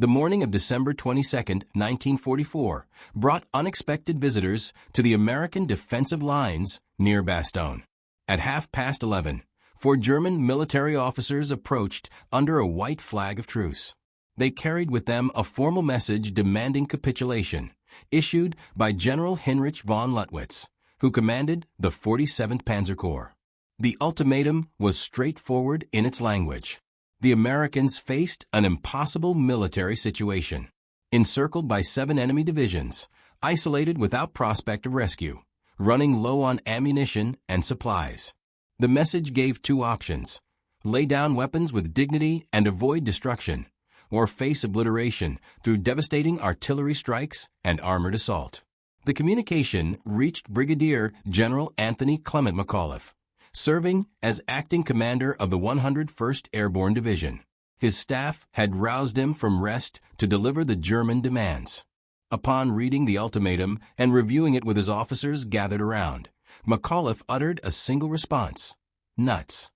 The morning of December 22, 1944, brought unexpected visitors to the American defensive lines near Bastogne. At 11:30, 4 German military officers approached under a white flag of truce. They carried with them a formal message demanding capitulation, issued by General Heinrich von Luttwitz, who commanded the 47th Panzer Corps. The ultimatum was straightforward in its language. The Americans faced an impossible military situation. Encircled by 7 enemy divisions, isolated without prospect of rescue, running low on ammunition and supplies. The message gave 2 options: lay down weapons with dignity and avoid destruction, or face obliteration through devastating artillery strikes and armored assault. The communication reached Brigadier General Anthony Clement McAuliffe, serving as acting commander of the 101st Airborne Division. His staff had roused him from rest to deliver the German demands. Upon reading the ultimatum and reviewing it with his officers gathered around, McAuliffe uttered a single response: nuts.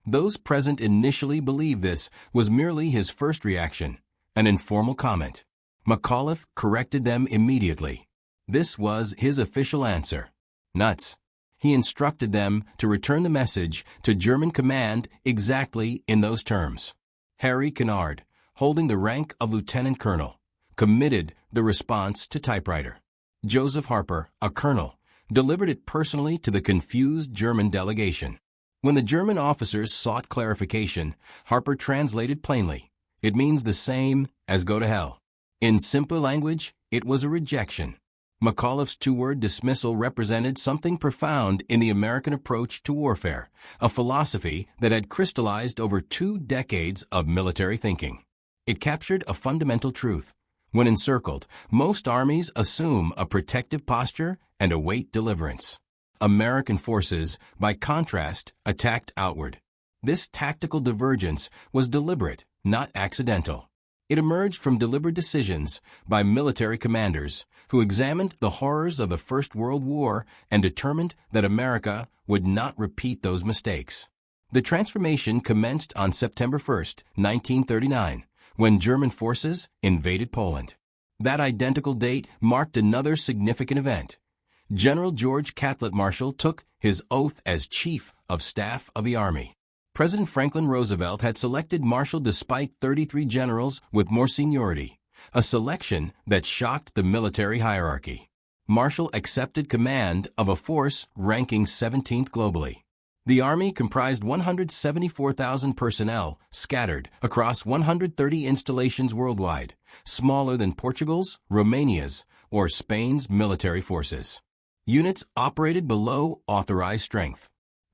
Those present initially believed this was merely his first reaction, an informal comment. McAuliffe corrected them immediately. This was his official answer: nuts. He instructed them to return the message to German command exactly in those terms. Harry Kennard, holding the rank of lieutenant colonel, committed the response to typewriter. Joseph Harper, a colonel, delivered it personally to the confused German delegation. When the German officers sought clarification, Harper translated plainly: it means the same as go to hell. In simpler language, it was a rejection. McAuliffe's 2-word dismissal represented something profound in the American approach to warfare, a philosophy that had crystallized over 2 decades of military thinking. It captured a fundamental truth: when encircled, most armies assume a protective posture and await deliverance. American forces, by contrast, attacked outward. This tactical divergence was deliberate, not accidental. It emerged from deliberate decisions by military commanders who examined the horrors of the First World War and determined that America would not repeat those mistakes. The transformation commenced on September 1, 1939, when German forces invaded Poland. That identical date marked another significant event. General George Catlett Marshall took his oath as Chief of Staff of the Army. President Franklin Roosevelt had selected Marshall despite 33 generals with more seniority, a selection that shocked the military hierarchy. Marshall accepted command of a force ranking 17th globally. The Army comprised 174,000 personnel scattered across 130 installations worldwide, smaller than Portugal's, Romania's, or Spain's military forces. Units operated below authorized strength.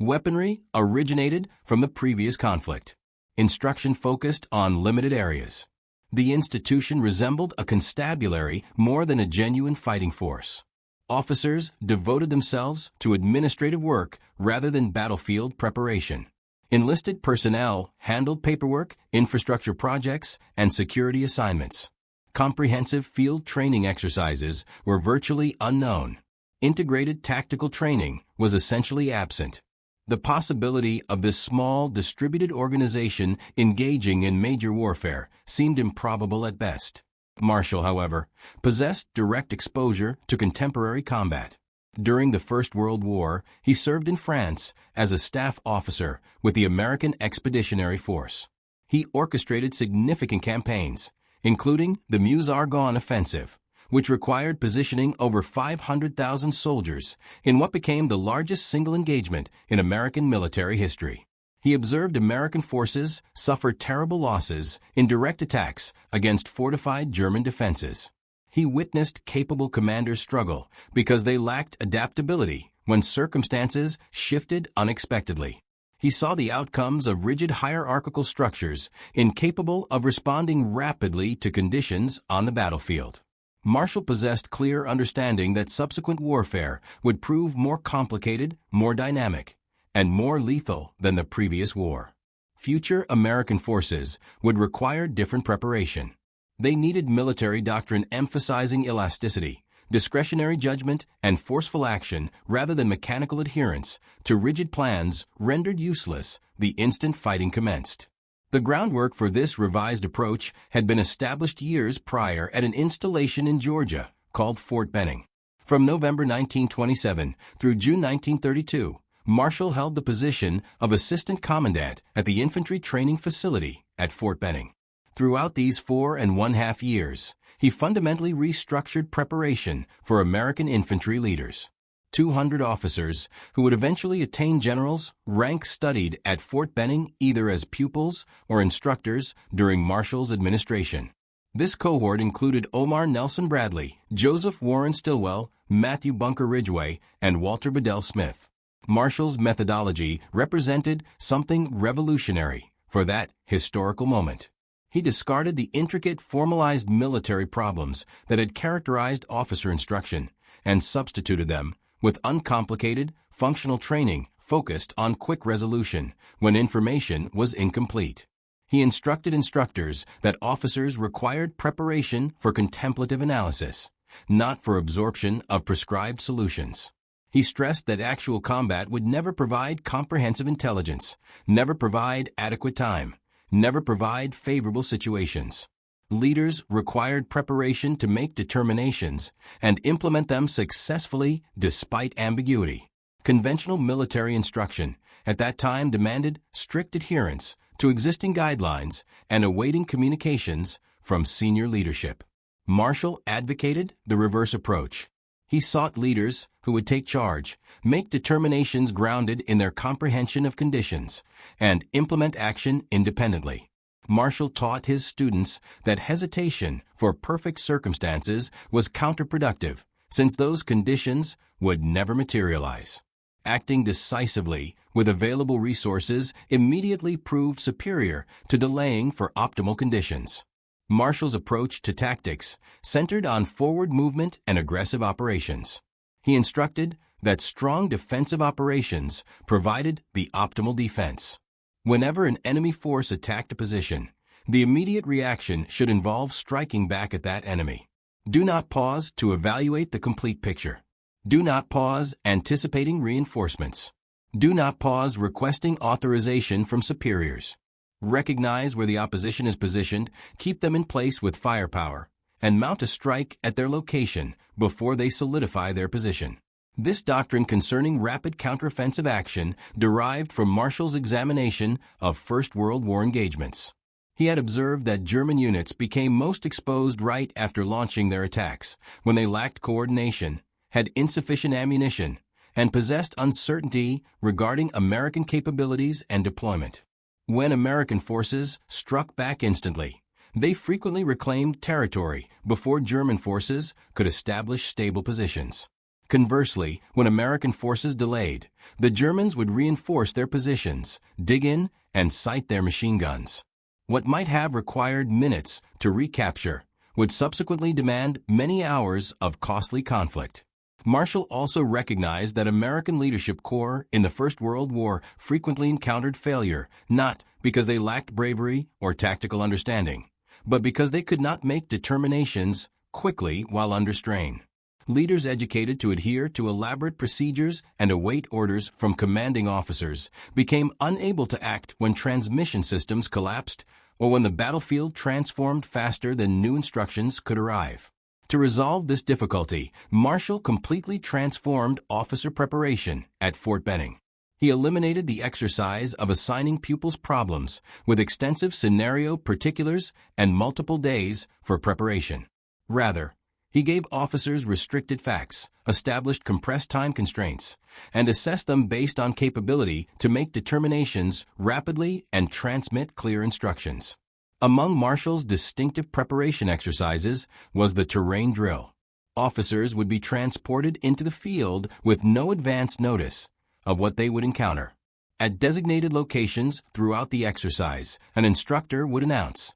Weaponry originated from the previous conflict. Instruction focused on limited areas. The institution resembled a constabulary more than a genuine fighting force. Officers devoted themselves to administrative work rather than battlefield preparation. Enlisted personnel handled paperwork, infrastructure projects, and security assignments. Comprehensive field training exercises were virtually unknown. Integrated tactical training was essentially absent. The possibility of this small, distributed organization engaging in major warfare seemed improbable at best. Marshall, however, possessed direct exposure to contemporary combat. During the First World War, he served in France as a staff officer with the American Expeditionary Force. He orchestrated significant campaigns, including the Meuse-Argonne Offensive, which required positioning over 500,000 soldiers in what became the largest single engagement in American military history. He observed American forces suffer terrible losses in direct attacks against fortified German defenses. He witnessed capable commanders struggle because they lacked adaptability when circumstances shifted unexpectedly. He saw the outcomes of rigid hierarchical structures incapable of responding rapidly to conditions on the battlefield. Marshall possessed clear understanding that subsequent warfare would prove more complicated, more dynamic, and more lethal than the previous war. Future American forces would require different preparation. They needed military doctrine emphasizing elasticity, discretionary judgment, and forceful action rather than mechanical adherence to rigid plans rendered useless the instant fighting commenced. The groundwork for this revised approach had been established years prior at an installation in Georgia called Fort Benning. From November 1927 through June 1932, Marshall held the position of Assistant Commandant at the Infantry Training Facility at Fort Benning. Throughout these 4.5 years, he fundamentally restructured preparation for American infantry leaders. 200 officers who would eventually attain generals' rank studied at Fort Benning either as pupils or instructors during Marshall's administration. This cohort included Omar Nelson Bradley, Joseph Warren Stilwell, Matthew Bunker Ridgway, and Walter Bedell Smith. Marshall's methodology represented something revolutionary for that historical moment. He discarded the intricate formalized military problems that had characterized officer instruction and substituted them with uncomplicated, functional training focused on quick resolution when information was incomplete. He instructed instructors that officers required preparation for contemplative analysis, not for absorption of prescribed solutions. He stressed that actual combat would never provide comprehensive intelligence, never provide adequate time, never provide favorable situations. Leaders required preparation to make determinations and implement them successfully despite ambiguity. Conventional military instruction at that time demanded strict adherence to existing guidelines and awaiting communications from senior leadership. Marshall advocated the reverse approach. He sought leaders who would take charge, make determinations grounded in their comprehension of conditions, and implement action independently. Marshall taught his students that hesitation for perfect circumstances was counterproductive, since those conditions would never materialize. Acting decisively with available resources immediately proved superior to delaying for optimal conditions. Marshall's approach to tactics centered on forward movement and aggressive operations. He instructed that strong defensive operations provided the optimal defense. Whenever an enemy force attacked a position, the immediate reaction should involve striking back at that enemy. Do not pause to evaluate the complete picture. Do not pause anticipating reinforcements. Do not pause requesting authorization from superiors. Recognize where the opposition is positioned, keep them in place with firepower, and mount a strike at their location before they solidify their position. This doctrine concerning rapid counteroffensive action derived from Marshall's examination of First World War engagements. He had observed that German units became most exposed right after launching their attacks, when they lacked coordination, had insufficient ammunition, and possessed uncertainty regarding American capabilities and deployment. When American forces struck back instantly, they frequently reclaimed territory before German forces could establish stable positions. Conversely, when American forces delayed, the Germans would reinforce their positions, dig in, and sight their machine guns. What might have required minutes to recapture would subsequently demand many hours of costly conflict. Marshall also recognized that American leadership corps in the First World War frequently encountered failure, not because they lacked bravery or tactical understanding, but because they could not make determinations quickly while under strain. Leaders educated to adhere to elaborate procedures and await orders from commanding officers became unable to act when transmission systems collapsed or when the battlefield transformed faster than new instructions could arrive. To resolve this difficulty, Marshall completely transformed officer preparation at Fort Benning. He eliminated the exercise of assigning pupils problems with extensive scenario particulars and multiple days for preparation. Rather, he gave officers restricted facts, established compressed time constraints, and assessed them based on capability to make determinations rapidly and transmit clear instructions. Among Marshall's distinctive preparation exercises was the terrain drill. Officers would be transported into the field with no advance notice of what they would encounter. At designated locations throughout the exercise, an instructor would announce,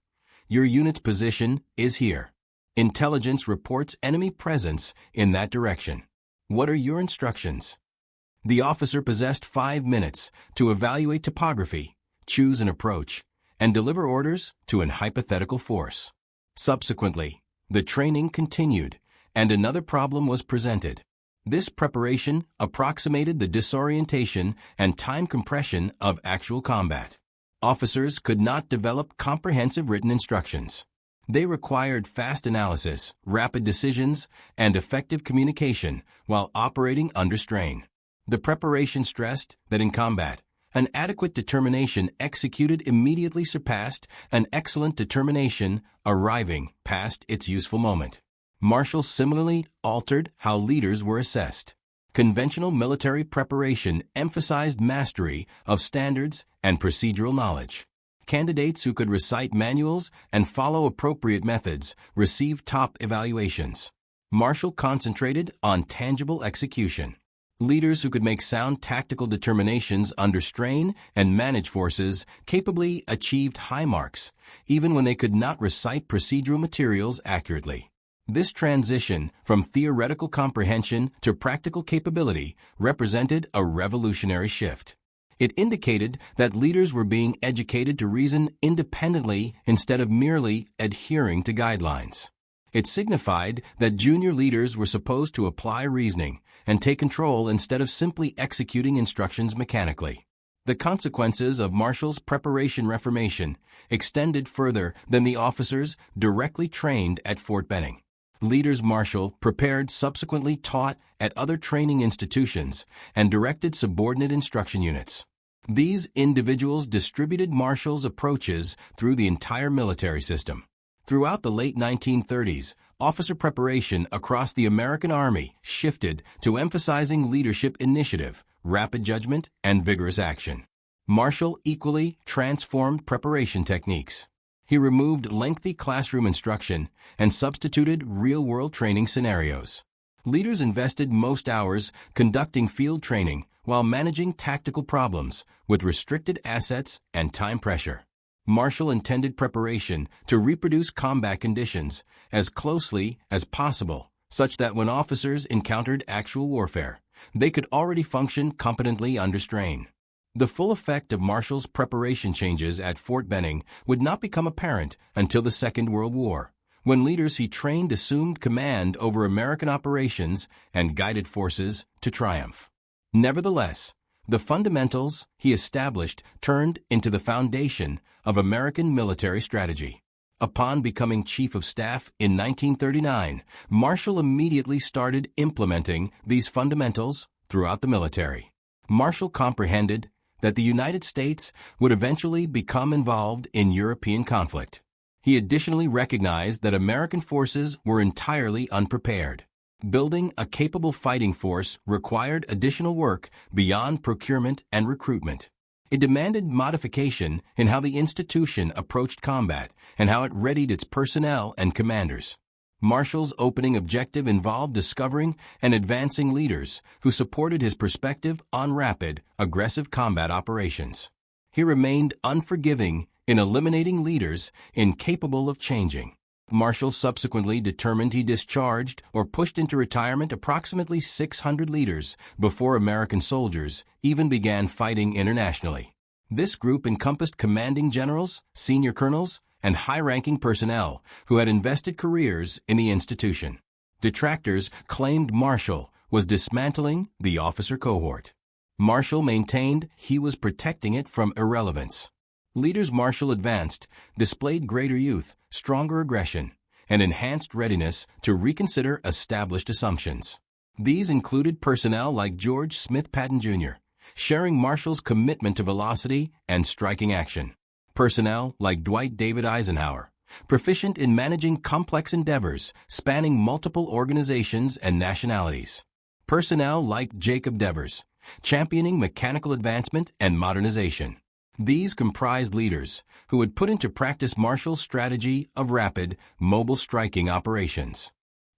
"Your unit's position is here. Intelligence reports enemy presence in that direction. What are your instructions?" The officer possessed 5 minutes to evaluate topography, choose an approach, and deliver orders to an hypothetical force. Subsequently, the training continued, and another problem was presented. This preparation approximated the disorientation and time compression of actual combat. Officers could not develop comprehensive written instructions. They required fast analysis, rapid decisions, and effective communication while operating under strain. The preparation stressed that in combat, an adequate determination executed immediately surpassed an excellent determination arriving past its useful moment. Marshall similarly altered how leaders were assessed. Conventional military preparation emphasized mastery of standards and procedural knowledge. Candidates who could recite manuals and follow appropriate methods received top evaluations. Marshall concentrated on tangible execution. Leaders who could make sound tactical determinations under strain and manage forces capably achieved high marks, even when they could not recite procedural materials accurately. This transition from theoretical comprehension to practical capability represented a revolutionary shift. It indicated that leaders were being educated to reason independently instead of merely adhering to guidelines. It signified that junior leaders were supposed to apply reasoning and take control instead of simply executing instructions mechanically. The consequences of Marshall's preparation reformation extended further than the officers directly trained at Fort Benning. Leaders Marshall prepared subsequently taught at other training institutions and directed subordinate instruction units. These individuals distributed Marshall's approaches through the entire military system. Throughout the late 1930s, officer preparation across the American Army shifted to emphasizing leadership initiative, rapid judgment, and vigorous action. Marshall equally transformed preparation techniques. He removed lengthy classroom instruction and substituted real-world training scenarios. Leaders invested most hours conducting field training while managing tactical problems with restricted assets and time pressure. Marshall intended preparation to reproduce combat conditions as closely as possible, such that when officers encountered actual warfare, they could already function competently under strain. The full effect of Marshall's preparation changes at Fort Benning would not become apparent until the Second World War, when leaders he trained assumed command over American operations and guided forces to triumph. Nevertheless, the fundamentals he established turned into the foundation of American military strategy. Upon becoming Chief of Staff in 1939, Marshall immediately started implementing these fundamentals throughout the military. Marshall comprehended that the United States would eventually become involved in European conflict. He additionally recognized that American forces were entirely unprepared. Building a capable fighting force required additional work beyond procurement and recruitment. It demanded modification in how the institution approached combat and how it readied its personnel and commanders. Marshall's opening objective involved discovering and advancing leaders who supported his perspective on rapid, aggressive combat operations. He remained unforgiving in eliminating leaders incapable of changing. Marshall subsequently determined he discharged or pushed into retirement approximately 600 leaders before American soldiers even began fighting internationally. This group encompassed commanding generals, senior colonels, and high-ranking personnel who had invested careers in the institution. Detractors claimed Marshall was dismantling the officer cohort. Marshall maintained he was protecting it from irrelevance. Leaders Marshall advanced displayed greater youth, stronger aggression, and enhanced readiness to reconsider established assumptions. These included personnel like George Smith Patton Jr., sharing Marshall's commitment to velocity and striking action. Personnel like Dwight David Eisenhower, proficient in managing complex endeavors spanning multiple organizations and nationalities. Personnel like Jacob Devers, championing mechanical advancement and modernization. These comprised leaders who would put into practice Marshall's strategy of rapid, mobile striking operations.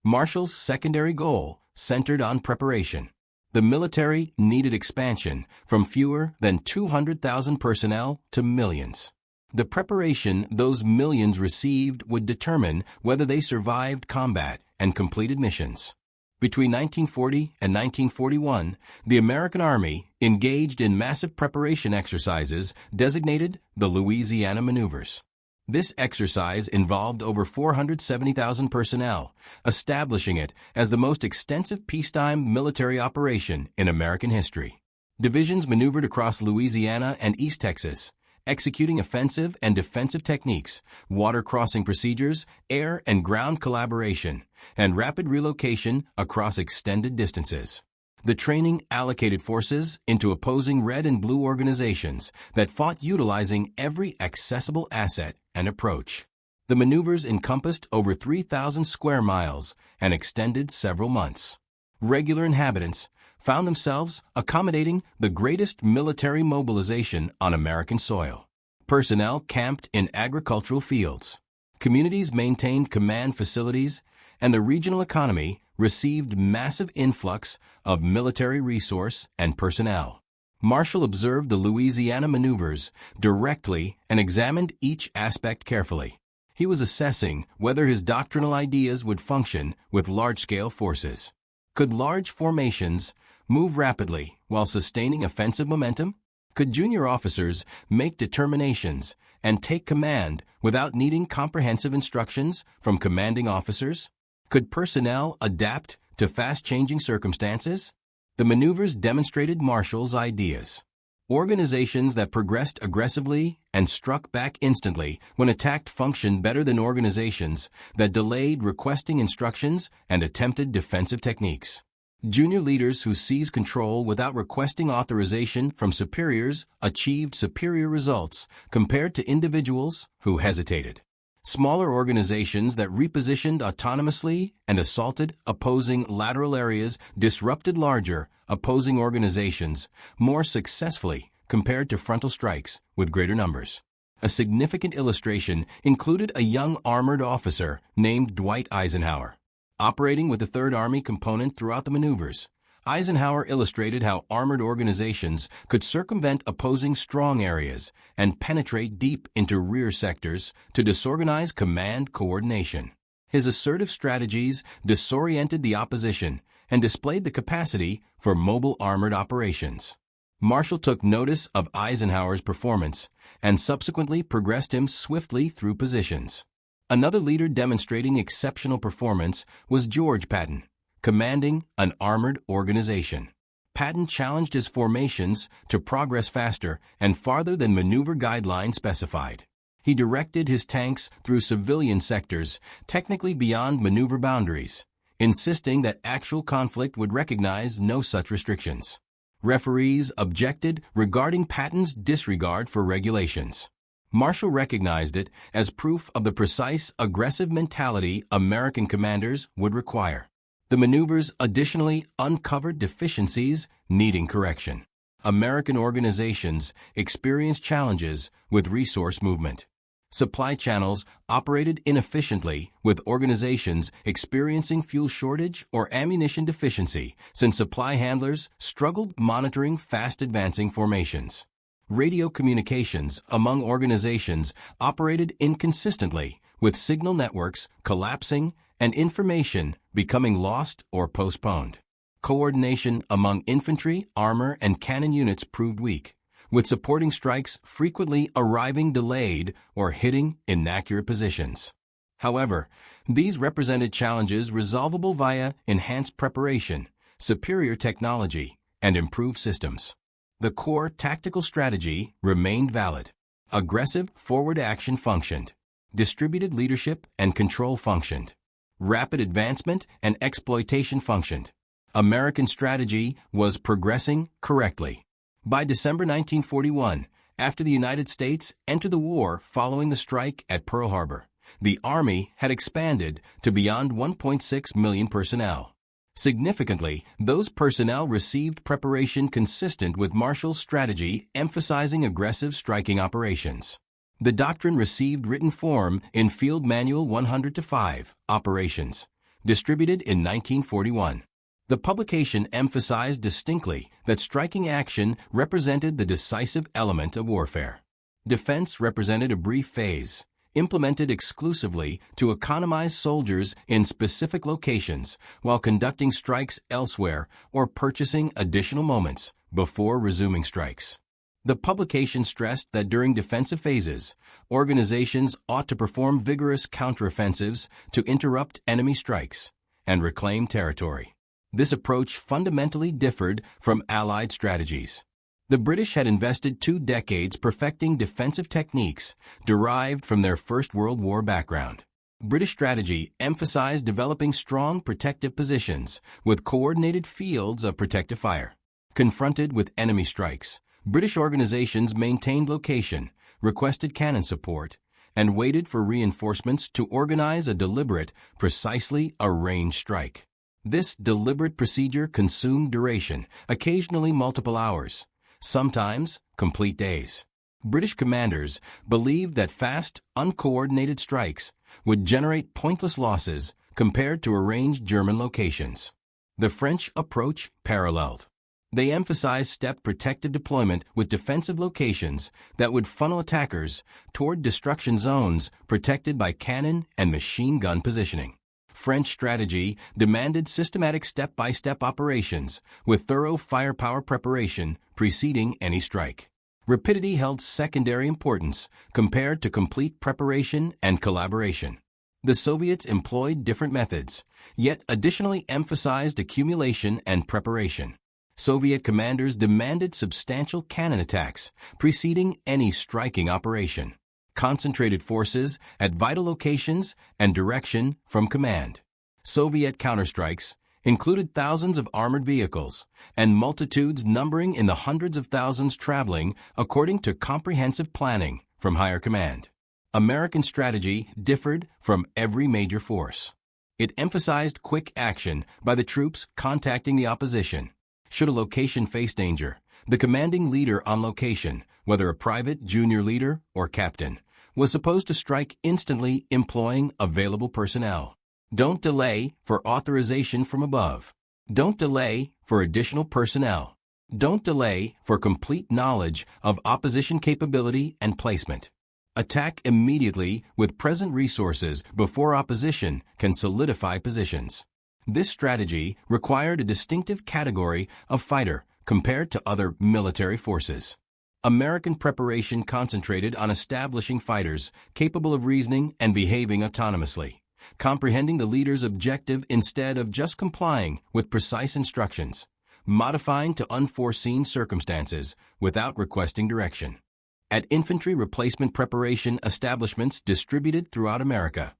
Marshall's secondary goal centered on preparation. The military needed expansion from fewer than 200,000 personnel to millions. The preparation those millions received would determine whether they survived combat and completed missions. Between 1940 and 1941, the American Army engaged in massive preparation exercises designated the Louisiana Maneuvers. This exercise involved over 470,000 personnel, establishing it as the most extensive peacetime military operation in American history. Divisions maneuvered across Louisiana and East Texas, executing offensive and defensive techniques, water crossing procedures, air and ground collaboration, and rapid relocation across extended distances. The training allocated forces into opposing red and blue organizations that fought utilizing every accessible asset and approach. The maneuvers encompassed over 3,000 square miles and extended several months. Regular inhabitants found themselves accommodating the greatest military mobilization on American soil. Personnel camped in agricultural fields. Communities maintained command facilities, and the regional economy received massive influx of military resource and personnel. Marshall observed the Louisiana Maneuvers directly and examined each aspect carefully. He was assessing whether his doctrinal ideas would function with large-scale forces. Could large formations move rapidly while sustaining offensive momentum? Could junior officers make determinations and take command without needing comprehensive instructions from commanding officers? Could personnel adapt to fast-changing circumstances? The maneuvers demonstrated Marshall's ideas. Organizations that progressed aggressively and struck back instantly when attacked functioned better than organizations that delayed requesting instructions and attempted defensive techniques. Junior leaders who seized control without requesting authorization from superiors achieved superior results compared to individuals who hesitated. Smaller organizations that repositioned autonomously and assaulted opposing lateral areas disrupted larger, opposing organizations more successfully compared to frontal strikes with greater numbers. A significant illustration included a young armored officer named Dwight Eisenhower. Operating with the Third Army component throughout the maneuvers, Eisenhower illustrated how armored organizations could circumvent opposing strong areas and penetrate deep into rear sectors to disorganize command coordination. His assertive strategies disoriented the opposition and displayed the capacity for mobile armored operations. Marshall took notice of Eisenhower's performance and subsequently progressed him swiftly through positions. Another leader demonstrating exceptional performance was George Patton, commanding an armored organization. Patton challenged his formations to progress faster and farther than maneuver guidelines specified. He directed his tanks through civilian sectors, technically beyond maneuver boundaries, insisting that actual conflict would recognize no such restrictions. Referees objected regarding Patton's disregard for regulations. Marshall recognized it as proof of the precise, aggressive mentality American commanders would require. The maneuvers additionally uncovered deficiencies needing correction. American organizations experienced challenges with resource movement. Supply channels operated inefficiently, with organizations experiencing fuel shortage or ammunition deficiency, since supply handlers struggled monitoring fast-advancing formations. Radio communications among organizations operated inconsistently, with signal networks collapsing and information becoming lost or postponed. Coordination among infantry, armor, and cannon units proved weak, with supporting strikes frequently arriving delayed or hitting inaccurate positions. However, these represented challenges resolvable via enhanced preparation, superior technology, and improved systems. The core tactical strategy remained valid. Aggressive forward action functioned. Distributed leadership and control functioned. Rapid advancement and exploitation functioned. American strategy was progressing correctly. By December 1941, after the United States entered the war following the strike at Pearl Harbor, the Army had expanded to beyond 1.6 million personnel. Significantly, those personnel received preparation consistent with Marshall's strategy emphasizing aggressive striking operations. The doctrine received written form in Field Manual 100-5, Operations, distributed in 1941. The publication emphasized distinctly that striking action represented the decisive element of warfare. Defense represented a brief phase, implemented exclusively to economize soldiers in specific locations while conducting strikes elsewhere or purchasing additional moments before resuming strikes. The publication stressed that during defensive phases, organizations ought to perform vigorous counteroffensives to interrupt enemy strikes and reclaim territory. This approach fundamentally differed from Allied strategies. The British had invested 2 decades perfecting defensive techniques derived from their First World War background. British strategy emphasized developing strong protective positions with coordinated fields of protective fire. Confronted with enemy strikes, British organizations maintained location, requested cannon support, and waited for reinforcements to organize a deliberate, precisely arranged strike. This deliberate procedure consumed duration, occasionally multiple hours, sometimes complete days. British commanders believed that fast, uncoordinated strikes would generate pointless losses compared to arranged German locations. The French approach paralleled. They emphasized step protective deployment with defensive locations that would funnel attackers toward destruction zones protected by cannon and machine gun positioning. French strategy demanded systematic step-by-step operations with thorough firepower preparation preceding any strike. Rapidity held secondary importance compared to complete preparation and collaboration. The Soviets employed different methods, yet additionally emphasized accumulation and preparation. Soviet commanders demanded substantial cannon attacks preceding any striking operation, concentrated forces at vital locations, and direction from command. Soviet counterstrikes included thousands of armored vehicles and multitudes numbering in the hundreds of thousands traveling according to comprehensive planning from higher command. American strategy differed from every major force. It emphasized quick action by the troops contacting the opposition. Should a location face danger, the commanding leader on location, whether a private, junior leader, or captain, was supposed to strike instantly employing available personnel. Don't delay for authorization from above. Don't delay for additional personnel. Don't delay for complete knowledge of opposition capability and placement. Attack immediately with present resources before opposition can solidify positions. This strategy required a distinctive category of fighter compared to other military forces. American preparation concentrated on establishing fighters capable of reasoning and behaving autonomously, comprehending the leader's objective instead of just complying with precise instructions, modifying to unforeseen circumstances without requesting direction. At infantry replacement preparation establishments distributed throughout America,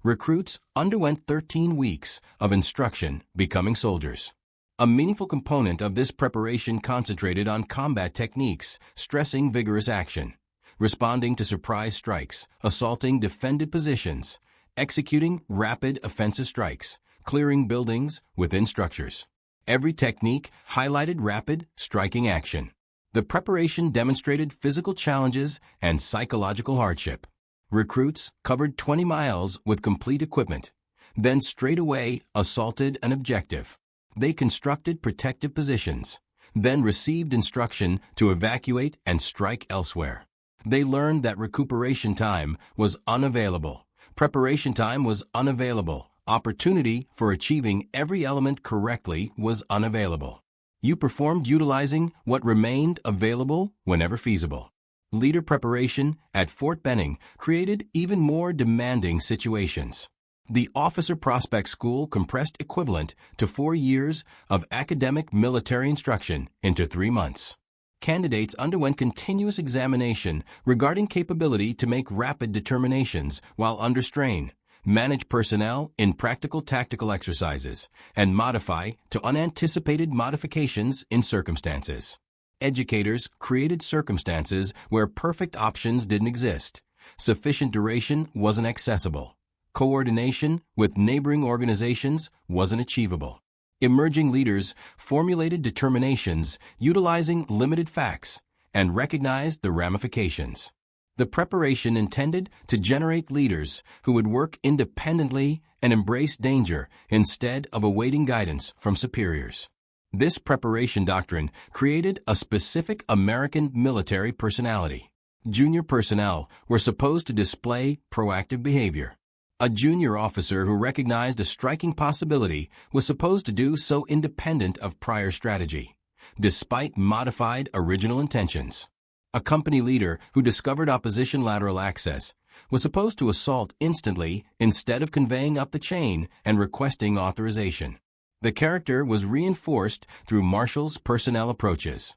recruits underwent 13 weeks of instruction becoming soldiers. A meaningful component of this preparation concentrated on combat techniques, stressing vigorous action, responding to surprise strikes, assaulting defended positions, executing rapid offensive strikes, clearing buildings within structures. Every technique highlighted rapid, striking action. The preparation demonstrated physical challenges and psychological hardship. Recruits covered 20 miles with complete equipment, then straightaway assaulted an objective. They constructed protective positions, then received instruction to evacuate and strike elsewhere. They learned that recuperation time was unavailable, preparation time was unavailable, opportunity for achieving every element correctly was unavailable. You performed utilizing what remained available whenever feasible. Leader preparation at Fort Benning created even more demanding situations. The Officer Prospect School compressed equivalent to 4 years of academic military instruction into 3 months. Candidates underwent continuous examination regarding capability to make rapid determinations while under strain, manage personnel in practical tactical exercises, and modify to unanticipated modifications in circumstances. Educators created circumstances where perfect options didn't exist. Sufficient duration wasn't accessible. Coordination with neighboring organizations wasn't achievable. Emerging leaders formulated determinations utilizing limited facts and recognized the ramifications. The preparation intended to generate leaders who would work independently and embrace danger instead of awaiting guidance from superiors. This preparation doctrine created a specific American military personality. Junior personnel were supposed to display proactive behavior. A junior officer who recognized a striking possibility was supposed to do so independent of prior strategy, despite modified original intentions. A company leader who discovered opposition lateral access was supposed to assault instantly instead of conveying up the chain and requesting authorization. The character was reinforced through Marshall's personnel approaches.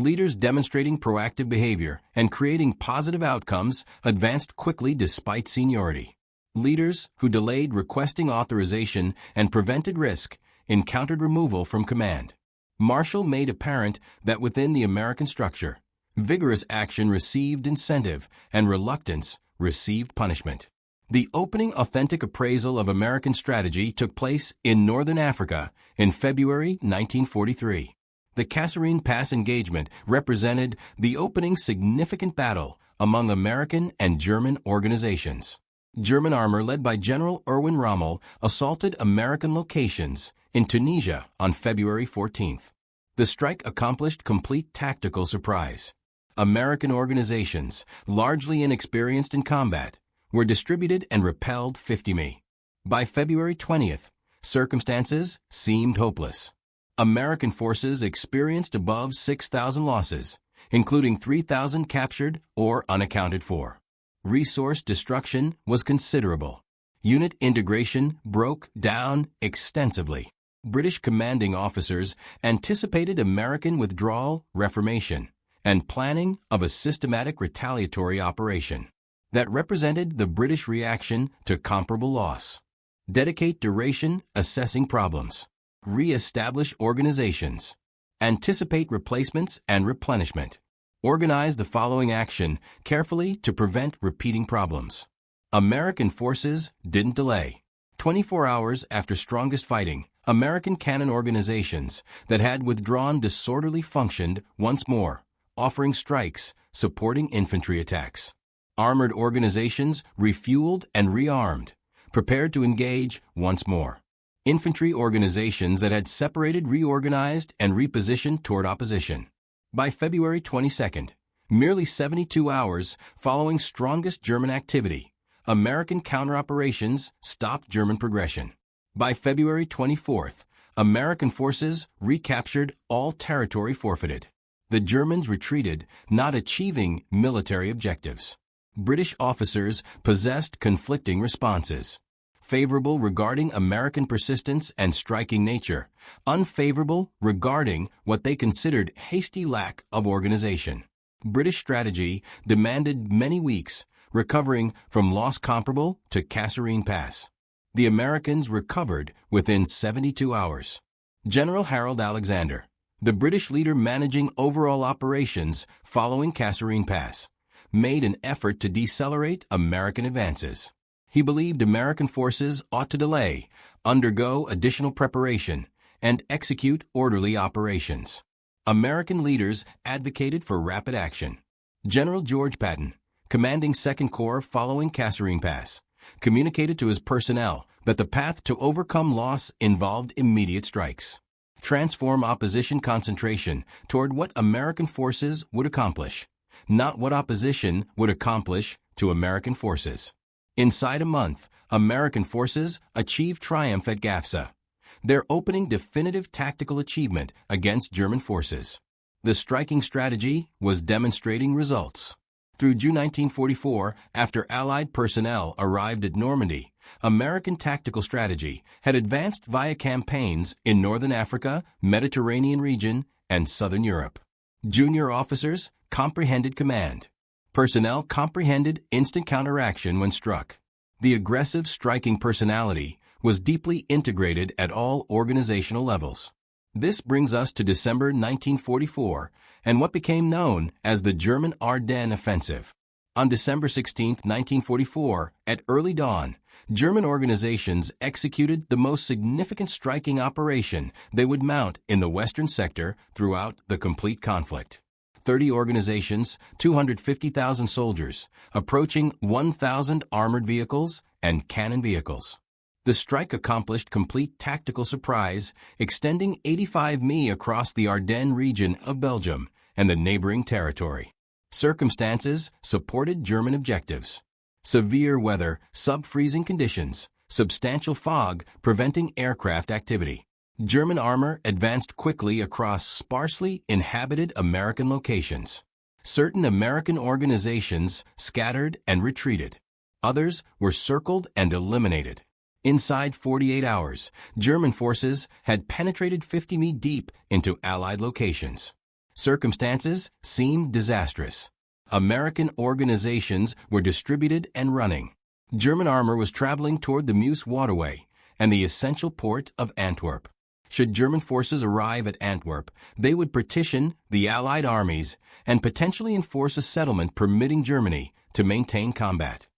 Leaders demonstrating proactive behavior and creating positive outcomes advanced quickly despite seniority. Leaders who delayed requesting authorization and prevented risk encountered removal from command. Marshall made apparent that within the American structure, vigorous action received incentive and reluctance received punishment. The opening authentic appraisal of American strategy took place in Northern Africa in February 1943. The Kasserine Pass engagement represented the opening significant battle among American and German organizations. German armor led by General Erwin Rommel assaulted American locations in Tunisia on February 14th. The strike accomplished complete tactical surprise. American organizations, largely inexperienced in combat, were distributed and repelled 50 mi. By February 20th, circumstances seemed hopeless. American forces experienced above 6,000 losses, including 3,000 captured or unaccounted for. Resource destruction was considerable. Unit integration broke down extensively. British commanding officers anticipated American withdrawal, reformation, and planning of a systematic retaliatory operation that represented the British reaction to comparable loss. Dedicate duration assessing problems. Re-establish organizations. Anticipate replacements and replenishment. Organize the following action carefully to prevent repeating problems. American forces didn't delay. 24 hours after strongest fighting, American cannon organizations that had withdrawn disorderly functioned once more, offering strikes, supporting infantry attacks. Armored organizations refueled and rearmed, prepared to engage once more. Infantry organizations that had separated reorganized and repositioned toward opposition. By February 22nd, merely 72 hours following strongest German activity, American counter-operations stopped German progression. By February 24th, American forces recaptured all territory forfeited. The Germans retreated, not achieving military objectives. British officers possessed conflicting responses. Favorable regarding American persistence and striking nature, unfavorable regarding what they considered hasty lack of organization. British strategy demanded many weeks, recovering from loss comparable to Kasserine Pass. The Americans recovered within 72 hours. General Harold Alexander, the British leader managing overall operations following Kasserine Pass, made an effort to decelerate American advances. He believed American forces ought to delay, undergo additional preparation, and execute orderly operations. American leaders advocated for rapid action. General George Patton, commanding 2nd Corps following Kasserine Pass, communicated to his personnel that the path to overcome loss involved immediate strikes. Transform opposition concentration toward what American forces would accomplish, not what opposition would accomplish to American forces. Inside a month, American forces achieved triumph at Gafsa, their opening definitive tactical achievement against German forces. The striking strategy was demonstrating results. Through June 1944, after Allied personnel arrived at Normandy, American tactical strategy had advanced via campaigns in Northern Africa, Mediterranean region, and Southern Europe. Junior officers comprehended command. Personnel comprehended instant counteraction when struck. The aggressive striking personality was deeply integrated at all organizational levels. This brings us to December 1944 and what became known as the German Ardennes Offensive. On December 16, 1944, at early dawn, German organizations executed the most significant striking operation they would mount in the western sector throughout the complete conflict. 30 organizations, 250,000 soldiers, approaching 1,000 armored vehicles and cannon vehicles. The strike accomplished complete tactical surprise, extending 85 mi across the Ardennes region of Belgium and the neighboring territory. Circumstances supported German objectives. Severe weather, sub-freezing conditions, substantial fog preventing aircraft activity. German armor advanced quickly across sparsely inhabited American locations. Certain American organizations scattered and retreated. Others were circled and eliminated. Inside 48 hours, German forces had penetrated 50 mi deep into Allied locations. Circumstances seemed disastrous. American organizations were distributed and running. German armor was traveling toward the Meuse waterway and the essential port of Antwerp. Should German forces arrive at Antwerp, they would partition the Allied armies and potentially enforce a settlement permitting Germany to maintain combat.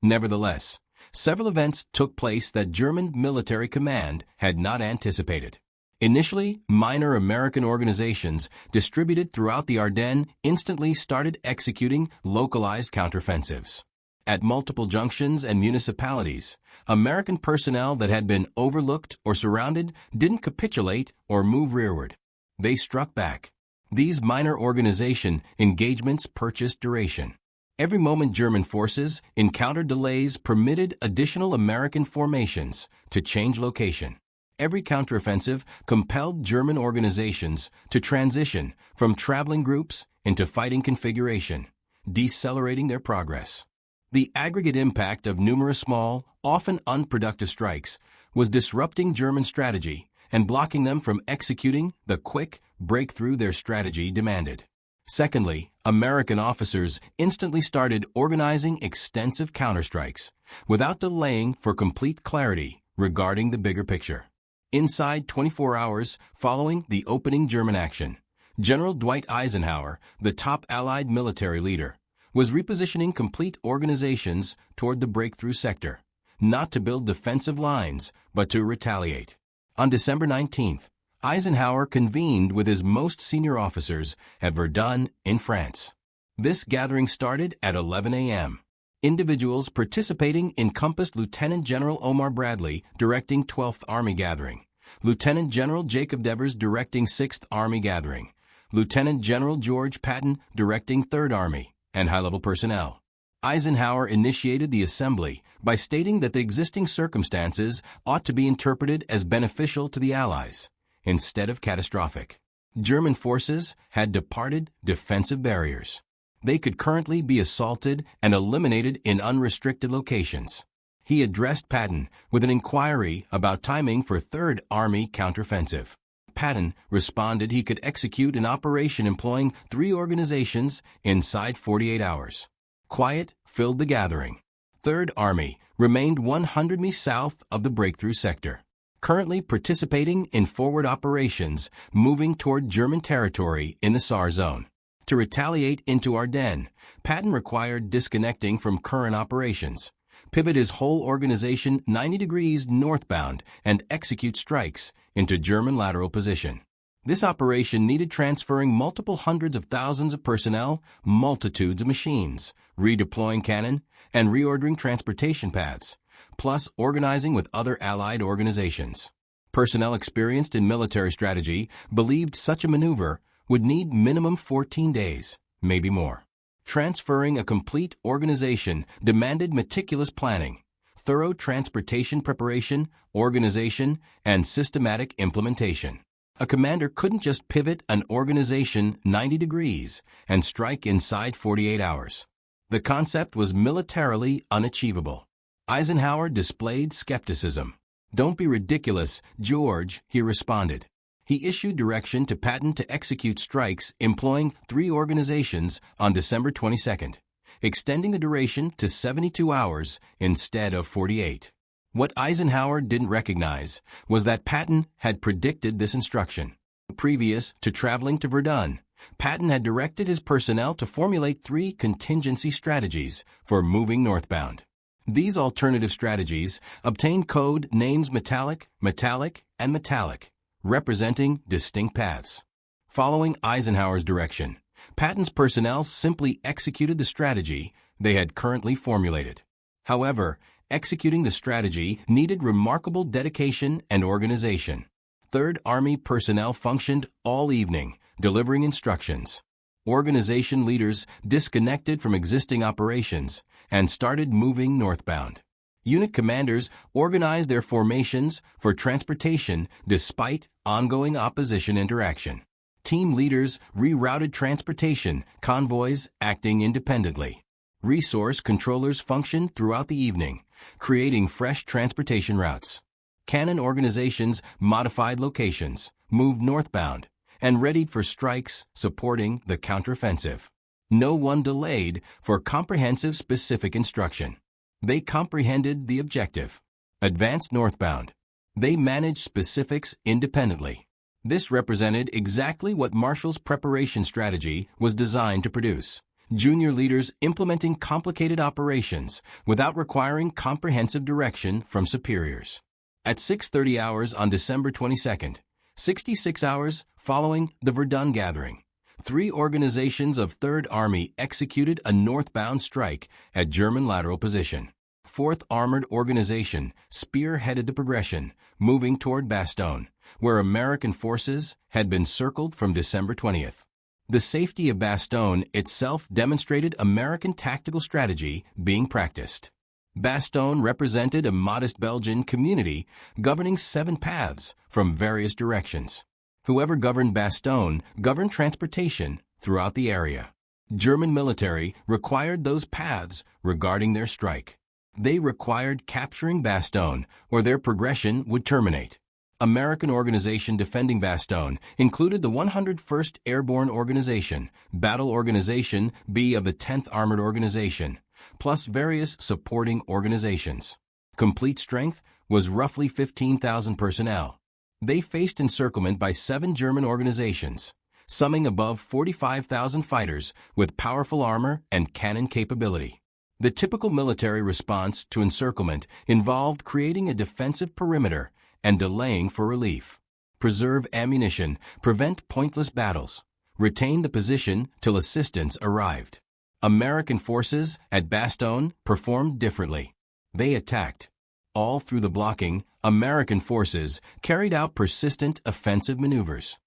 Nevertheless, several events took place that German military command had not anticipated. Initially, minor American organizations distributed throughout the Ardennes instantly started executing localized counteroffensives. At multiple junctions and municipalities, American personnel that had been overlooked or surrounded didn't capitulate or move rearward. They struck back. These minor organization engagements purchased duration. Every moment German forces encountered delays permitted additional American formations to change location. Every counteroffensive compelled German organizations to transition from traveling groups into fighting configuration, decelerating their progress. The aggregate impact of numerous small, often unproductive strikes was disrupting German strategy and blocking them from executing the quick breakthrough their strategy demanded. Secondly, American officers instantly started organizing extensive counterstrikes without delaying for complete clarity regarding the bigger picture. Inside 24 hours following the opening German action, General Dwight Eisenhower, the top Allied military leader, was repositioning complete organizations toward the breakthrough sector, not to build defensive lines, but to retaliate. On December 19th, Eisenhower convened with his most senior officers at Verdun in France. This gathering started at 11 a.m. Individuals participating encompassed Lieutenant General Omar Bradley directing 12th Army Gathering, Lieutenant General Jacob Devers directing 6th Army Gathering, Lieutenant General George Patton directing 3rd Army, and high-level personnel. Eisenhower initiated the assembly by stating that the existing circumstances ought to be interpreted as beneficial to the Allies, instead of catastrophic. German forces had departed defensive barriers. They could currently be assaulted and eliminated in unrestricted locations. He addressed Patton with an inquiry about timing for 3rd Army counteroffensive. Patton responded he could execute an operation employing 3 organizations inside 48 hours. Quiet filled the gathering. 3rd Army remained 100 mi south of the breakthrough sector, currently participating in forward operations moving toward German territory in the Saar zone. To retaliate into Ardennes, Patton required disconnecting from current operations, pivot his whole organization 90 degrees northbound, and execute strikes into German lateral position. This operation needed transferring multiple hundreds of thousands of personnel, multitudes of machines, redeploying cannon, and reordering transportation paths, plus organizing with other Allied organizations. Personnel experienced in military strategy believed such a maneuver would need minimum 14 days, maybe more. Transferring a complete organization demanded meticulous planning, thorough transportation preparation, organization, and systematic implementation. A commander couldn't just pivot an organization 90 degrees and strike inside 48 hours. The concept was militarily unachievable. Eisenhower displayed skepticism. "Don't be ridiculous, George," he responded. He issued direction to Patton to execute strikes employing 3 organizations on December 22nd, extending the duration to 72 hours instead of 48. What Eisenhower didn't recognize was that Patton had predicted this instruction. Previous to traveling to Verdun, Patton had directed his personnel to formulate 3 contingency strategies for moving northbound. These alternative strategies obtained code names metallic, metallic, and metallic, representing distinct paths. Following Eisenhower's direction, Patton's personnel simply executed the strategy they had currently formulated. However, executing the strategy needed remarkable dedication and organization. 3rd Army personnel functioned all evening, delivering instructions. Organization leaders disconnected from existing operations and started moving northbound. Unit commanders organized their formations for transportation despite ongoing opposition interaction. Team leaders rerouted transportation convoys acting independently. Resource controllers functioned throughout the evening, creating fresh transportation routes. Cannon organizations modified locations, moved northbound, and readied for strikes supporting the counteroffensive. No one delayed for comprehensive specific instruction. They comprehended the objective. Advanced northbound. They managed specifics independently. This represented exactly what Marshall's preparation strategy was designed to produce. Junior leaders implementing complicated operations without requiring comprehensive direction from superiors. At 6:30 hours on December 22nd, 66 hours following the Verdun gathering, 3 organizations of 3rd Army executed a northbound strike at German lateral position. 4th Armored Organization spearheaded the progression, moving toward Bastogne, where American forces had been circled from December 20th. The safety of Bastogne itself demonstrated American tactical strategy being practiced. Bastogne represented a modest Belgian community governing 7 paths from various directions. Whoever governed Bastogne governed transportation throughout the area. German military required those paths regarding their strike. They required capturing Bastogne or their progression would terminate. American organization defending Bastogne included the 101st Airborne Organization, Battle Organization B of the 10th Armored Organization, plus various supporting organizations. Complete strength was roughly 15,000 personnel. They faced encirclement by 7 German organizations, summing above 45,000 fighters with powerful armor and cannon capability. The typical military response to encirclement involved creating a defensive perimeter and delaying for relief. Preserve ammunition, prevent pointless battles, retain the position till assistance arrived. American forces at Bastogne performed differently. They attacked. All through the blocking, American forces carried out persistent offensive maneuvers.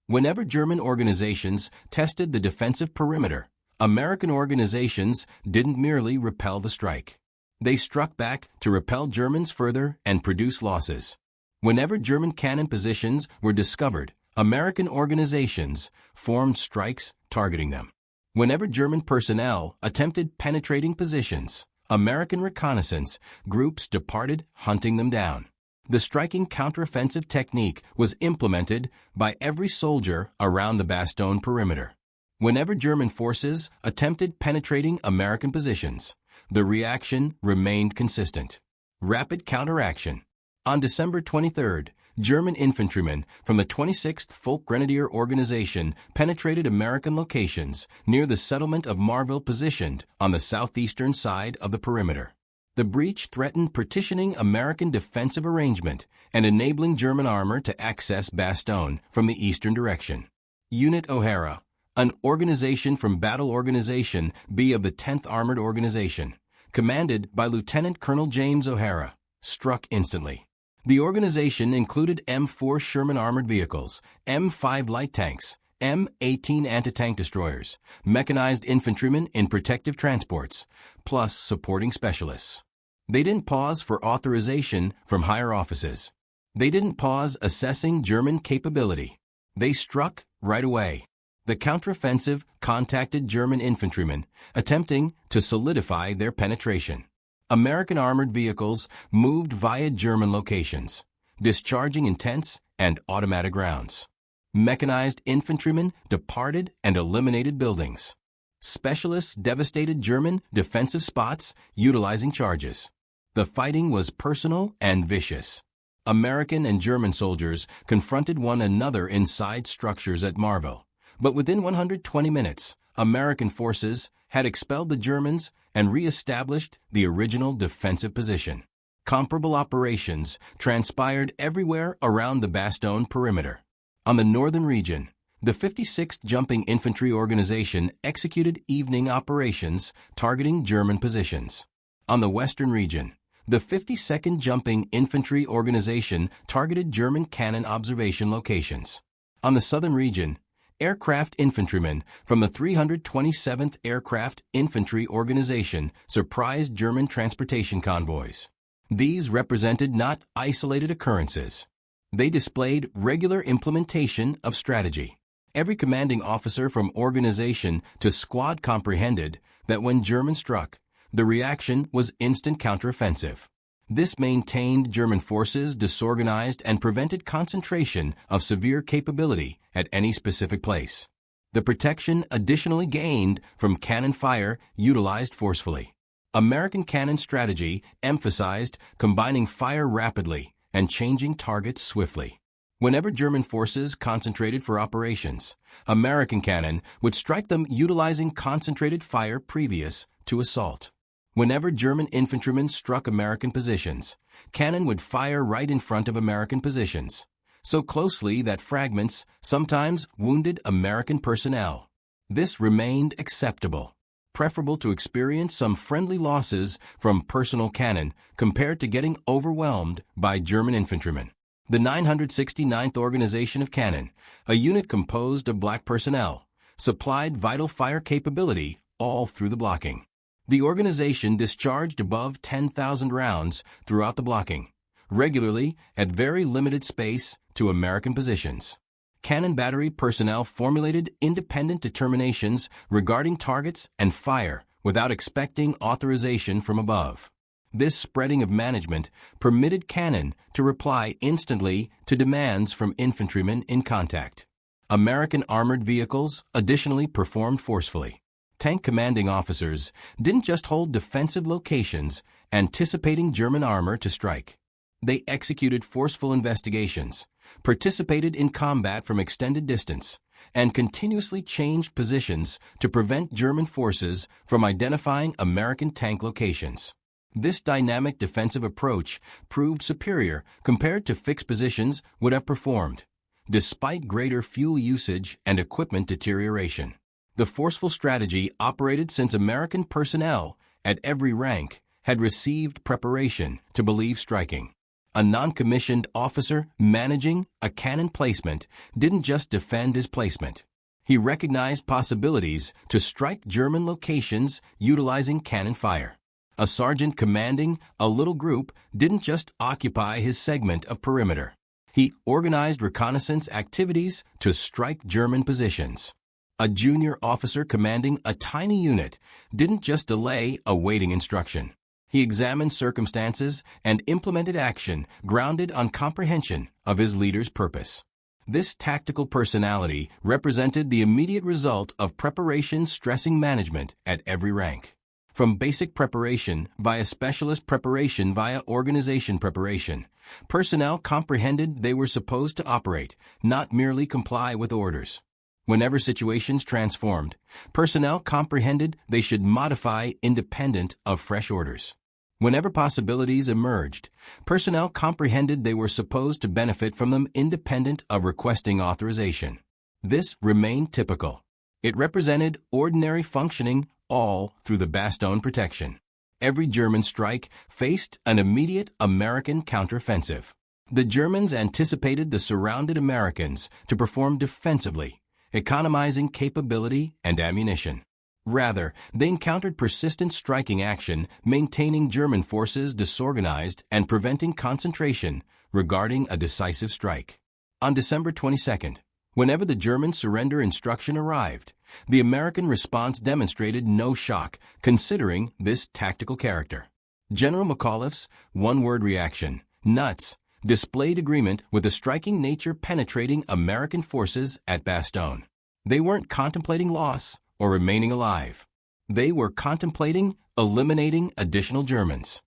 Whenever German organizations tested the defensive perimeter, American organizations didn't merely repel the strike. They struck back to repel Germans further and produce losses. Whenever German cannon positions were discovered, American organizations formed strikes targeting them. Whenever German personnel attempted penetrating positions, American reconnaissance groups departed hunting them down. The striking counteroffensive technique was implemented by every soldier around the Bastogne perimeter. Whenever German forces attempted penetrating American positions, the reaction remained consistent. Rapid counteraction. On December 23rd, German infantrymen from the 26th Folk Grenadier Organization penetrated American locations near the settlement of Marville positioned on the southeastern side of the perimeter. The breach threatened partitioning American defensive arrangement and enabling German armor to access Bastogne from the eastern direction. Unit O'Hara, an organization from Battle Organization B of the 10th Armored Organization, commanded by Lieutenant Colonel James O'Hara, struck instantly. The organization included M4 Sherman armored vehicles, M5 light tanks, M18 anti-tank destroyers, mechanized infantrymen in protective transports, plus supporting specialists. They didn't pause for authorization from higher offices. They didn't pause assessing German capability. They struck right away. The counteroffensive contacted German infantrymen, attempting to solidify their penetration. American armored vehicles moved via German locations, discharging intense and automatic rounds. Mechanized infantrymen departed and eliminated buildings. Specialists devastated German defensive spots utilizing charges. The fighting was personal and vicious. American and German soldiers confronted one another inside structures at Marville, but within 120 minutes, American forces had expelled the Germans and re-established the original defensive position. Comparable operations transpired everywhere around the Bastogne perimeter. On the northern region, the 56th Jumping Infantry Organization executed evening operations targeting German positions. On the western region, the 52nd Jumping Infantry Organization targeted German cannon observation locations. On the southern region, aircraft infantrymen from the 327th Aircraft Infantry Organization surprised German transportation convoys. These represented not isolated occurrences. They displayed regular implementation of strategy. Every commanding officer from organization to squad comprehended that when German struck, the reaction was instant counteroffensive. This maintained German forces disorganized and prevented concentration of severe capability at any specific place. The protection additionally gained from cannon fire utilized forcefully. American cannon strategy emphasized combining fire rapidly and changing targets swiftly. Whenever German forces concentrated for operations, American cannon would strike them utilizing concentrated fire previous to assault. Whenever German infantrymen struck American positions, cannon would fire right in front of American positions, so closely that fragments sometimes wounded American personnel. This remained acceptable, preferable to experience some friendly losses from personal cannon compared to getting overwhelmed by German infantrymen. The 969th Organization of Cannon, a unit composed of black personnel, supplied vital fire capability all through the blocking. The organization discharged above 10,000 rounds throughout the blocking, regularly at very limited space to American positions. Cannon battery personnel formulated independent determinations regarding targets and fire without expecting authorization from above. This spreading of management permitted cannon to reply instantly to demands from infantrymen in contact. American armored vehicles additionally performed forcefully. Tank commanding officers didn't just hold defensive locations anticipating German armor to strike. They executed forceful investigations, participated in combat from extended distance, and continuously changed positions to prevent German forces from identifying American tank locations. This dynamic defensive approach proved superior compared to fixed positions would have performed, despite greater fuel usage and equipment deterioration. The forceful strategy operated since American personnel at every rank had received preparation to believe striking. A non-commissioned officer managing a cannon placement didn't just defend his placement. He recognized possibilities to strike German locations utilizing cannon fire. A sergeant commanding a little group didn't just occupy his segment of perimeter. He organized reconnaissance activities to strike German positions. A junior officer commanding a tiny unit didn't just delay awaiting instruction. He examined circumstances and implemented action grounded on comprehension of his leader's purpose. This tactical personality represented the immediate result of preparation stressing management at every rank. From basic preparation via specialist preparation via organization preparation, personnel comprehended they were supposed to operate, not merely comply with orders. Whenever situations transformed, personnel comprehended they should modify independent of fresh orders. Whenever possibilities emerged, personnel comprehended they were supposed to benefit from them independent of requesting authorization. This remained typical. It represented ordinary functioning all through the Bastogne protection. Every German strike faced an immediate American counteroffensive. The Germans anticipated the surrounded Americans to perform defensively, economizing capability and ammunition. Rather, they encountered persistent striking action, maintaining German forces disorganized and preventing concentration regarding a decisive strike. On December 22nd, whenever the German surrender instruction arrived, the American response demonstrated no shock, considering this tactical character. General McAuliffe's one-word reaction, "Nuts," displayed agreement with the striking nature penetrating American forces at Bastogne. They weren't contemplating loss or remaining alive. They were contemplating eliminating additional Germans.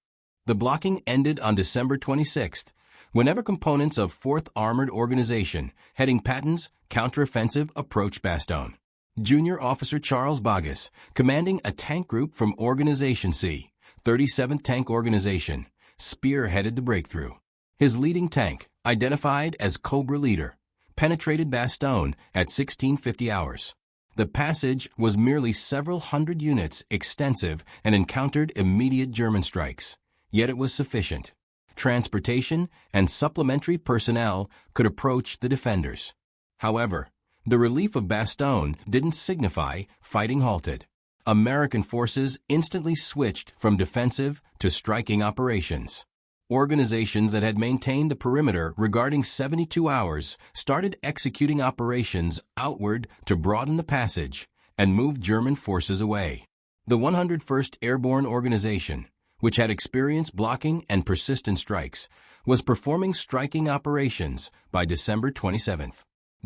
The blocking ended on December 26th, whenever components of 4th Armored Organization heading Patton's counteroffensive approached Bastogne. Junior Officer Charles Boggess, commanding a tank group from Organization C, 37th Tank Organization, spearheaded the breakthrough. His leading tank, identified as Cobra Leader, penetrated Bastogne at 1650 hours. The passage was merely several hundred units extensive and encountered immediate German strikes, yet it was sufficient. Transportation and supplementary personnel could approach the defenders. However, the relief of Bastogne didn't signify fighting halted. American forces instantly switched from defensive to striking operations. Organizations that had maintained the perimeter regarding 72 hours started executing operations outward to broaden the passage and move German forces away. The 101st Airborne Organization, which had experienced blocking and persistent strikes, was performing striking operations by December 27.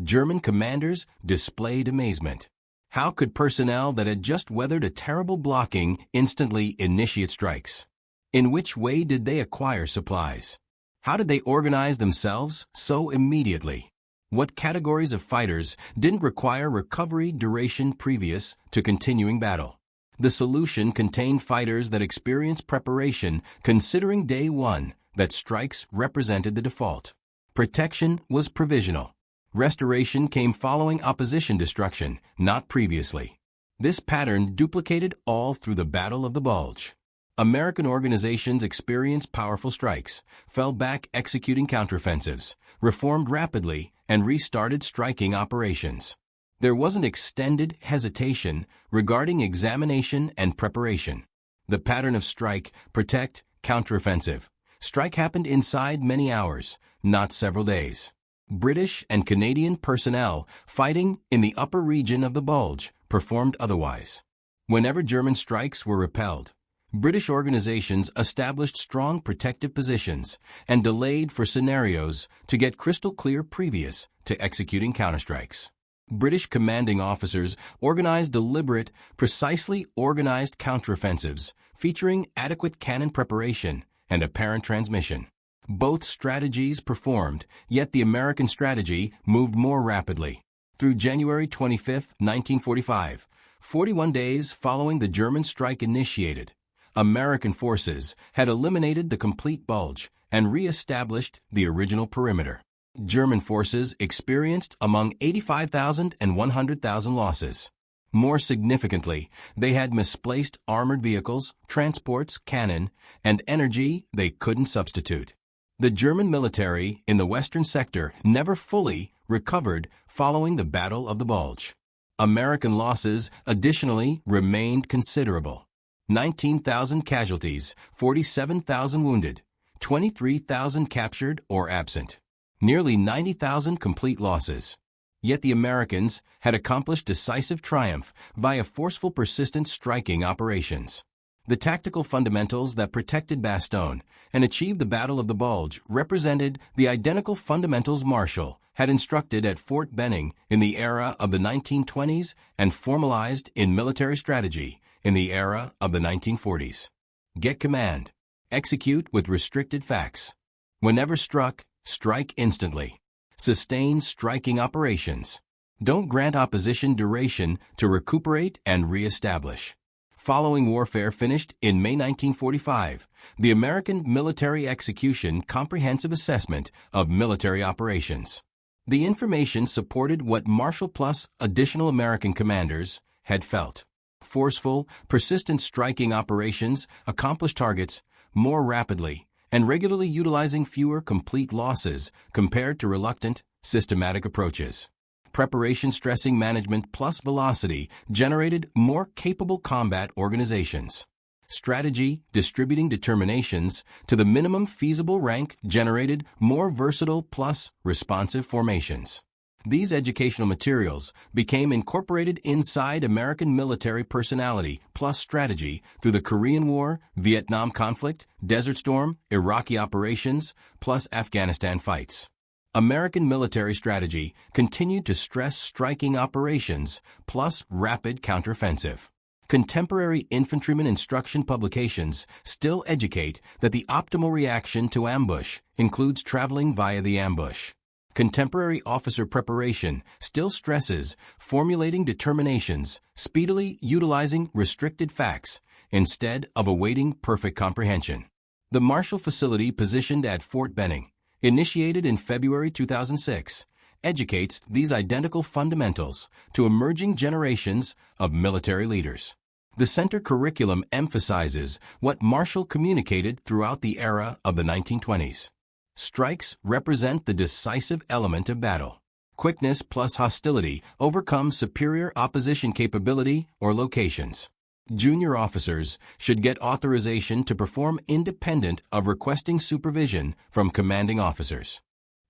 German commanders displayed amazement. How could personnel that had just weathered a terrible blocking instantly initiate strikes? In which way did they acquire supplies? How did they organize themselves so immediately? What categories of fighters didn't require recovery duration previous to continuing battle? The solution contained fighters that experienced preparation considering day one that strikes represented the default. Protection was provisional. Restoration came following opposition destruction, not previously. This pattern duplicated all through the Battle of the Bulge. American organizations experienced powerful strikes, fell back executing counteroffensives, reformed rapidly, and restarted striking operations. There wasn't extended hesitation regarding examination and preparation. The pattern of strike, protect, counteroffensive. Strike happened inside many hours, not several days. British and Canadian personnel fighting in the upper region of the Bulge performed otherwise. Whenever German strikes were repelled, British organizations established strong protective positions and delayed for scenarios to get crystal clear previous to executing counterstrikes. British commanding officers organized deliberate, precisely organized counteroffensives featuring adequate cannon preparation and apparent transmission. Both strategies performed, yet the American strategy moved more rapidly. Through January 25, 1945, 41 days following the German strike initiated, American forces had eliminated the complete Bulge and re-established the original perimeter. German forces experienced among 85,000 and 100,000 losses. More significantly, they had misplaced armored vehicles, transports, cannon, and energy they couldn't substitute. The German military in the western sector never fully recovered following the Battle of the Bulge. American losses additionally remained considerable. 19,000 casualties, 47,000 wounded, 23,000 captured or absent. Nearly 90,000 complete losses. Yet the Americans had accomplished decisive triumph via forceful persistent striking operations. The tactical fundamentals that protected Bastogne and achieved the Battle of the Bulge represented the identical fundamentals Marshall had instructed at Fort Benning in the era of the 1920s and formalized in military strategy in the era of the 1940s. Get command. Execute with restricted facts. Whenever struck, strike instantly. Sustain striking operations. Don't grant opposition duration to recuperate and re-establish. Following warfare finished in May 1945, the American Military Execution Comprehensive Assessment of Military Operations. The information supported what Marshall plus additional American commanders had felt. Forceful, persistent striking operations accomplish targets more rapidly and regularly utilizing fewer complete losses compared to reluctant, systematic approaches. Preparation stressing management plus velocity generated more capable combat organizations. Strategy distributing determinations to the minimum feasible rank generated more versatile plus responsive formations. These educational materials became incorporated inside American military personality plus strategy through the Korean War, Vietnam conflict, Desert Storm, Iraqi operations, plus Afghanistan fights. American military strategy continued to stress striking operations plus rapid counteroffensive. Contemporary infantryman instruction publications still educate that the optimal reaction to ambush includes traveling via the ambush. Contemporary officer preparation still stresses formulating determinations, speedily utilizing restricted facts instead of awaiting perfect comprehension. The Marshall Facility positioned at Fort Benning, initiated in February 2006, educates these identical fundamentals to emerging generations of military leaders. The center curriculum emphasizes what Marshall communicated throughout the era of the 1920s. Strikes represent the decisive element of battle. Quickness plus hostility overcome superior opposition capability or locations. Junior officers should get authorization to perform independent of requesting supervision from commanding officers.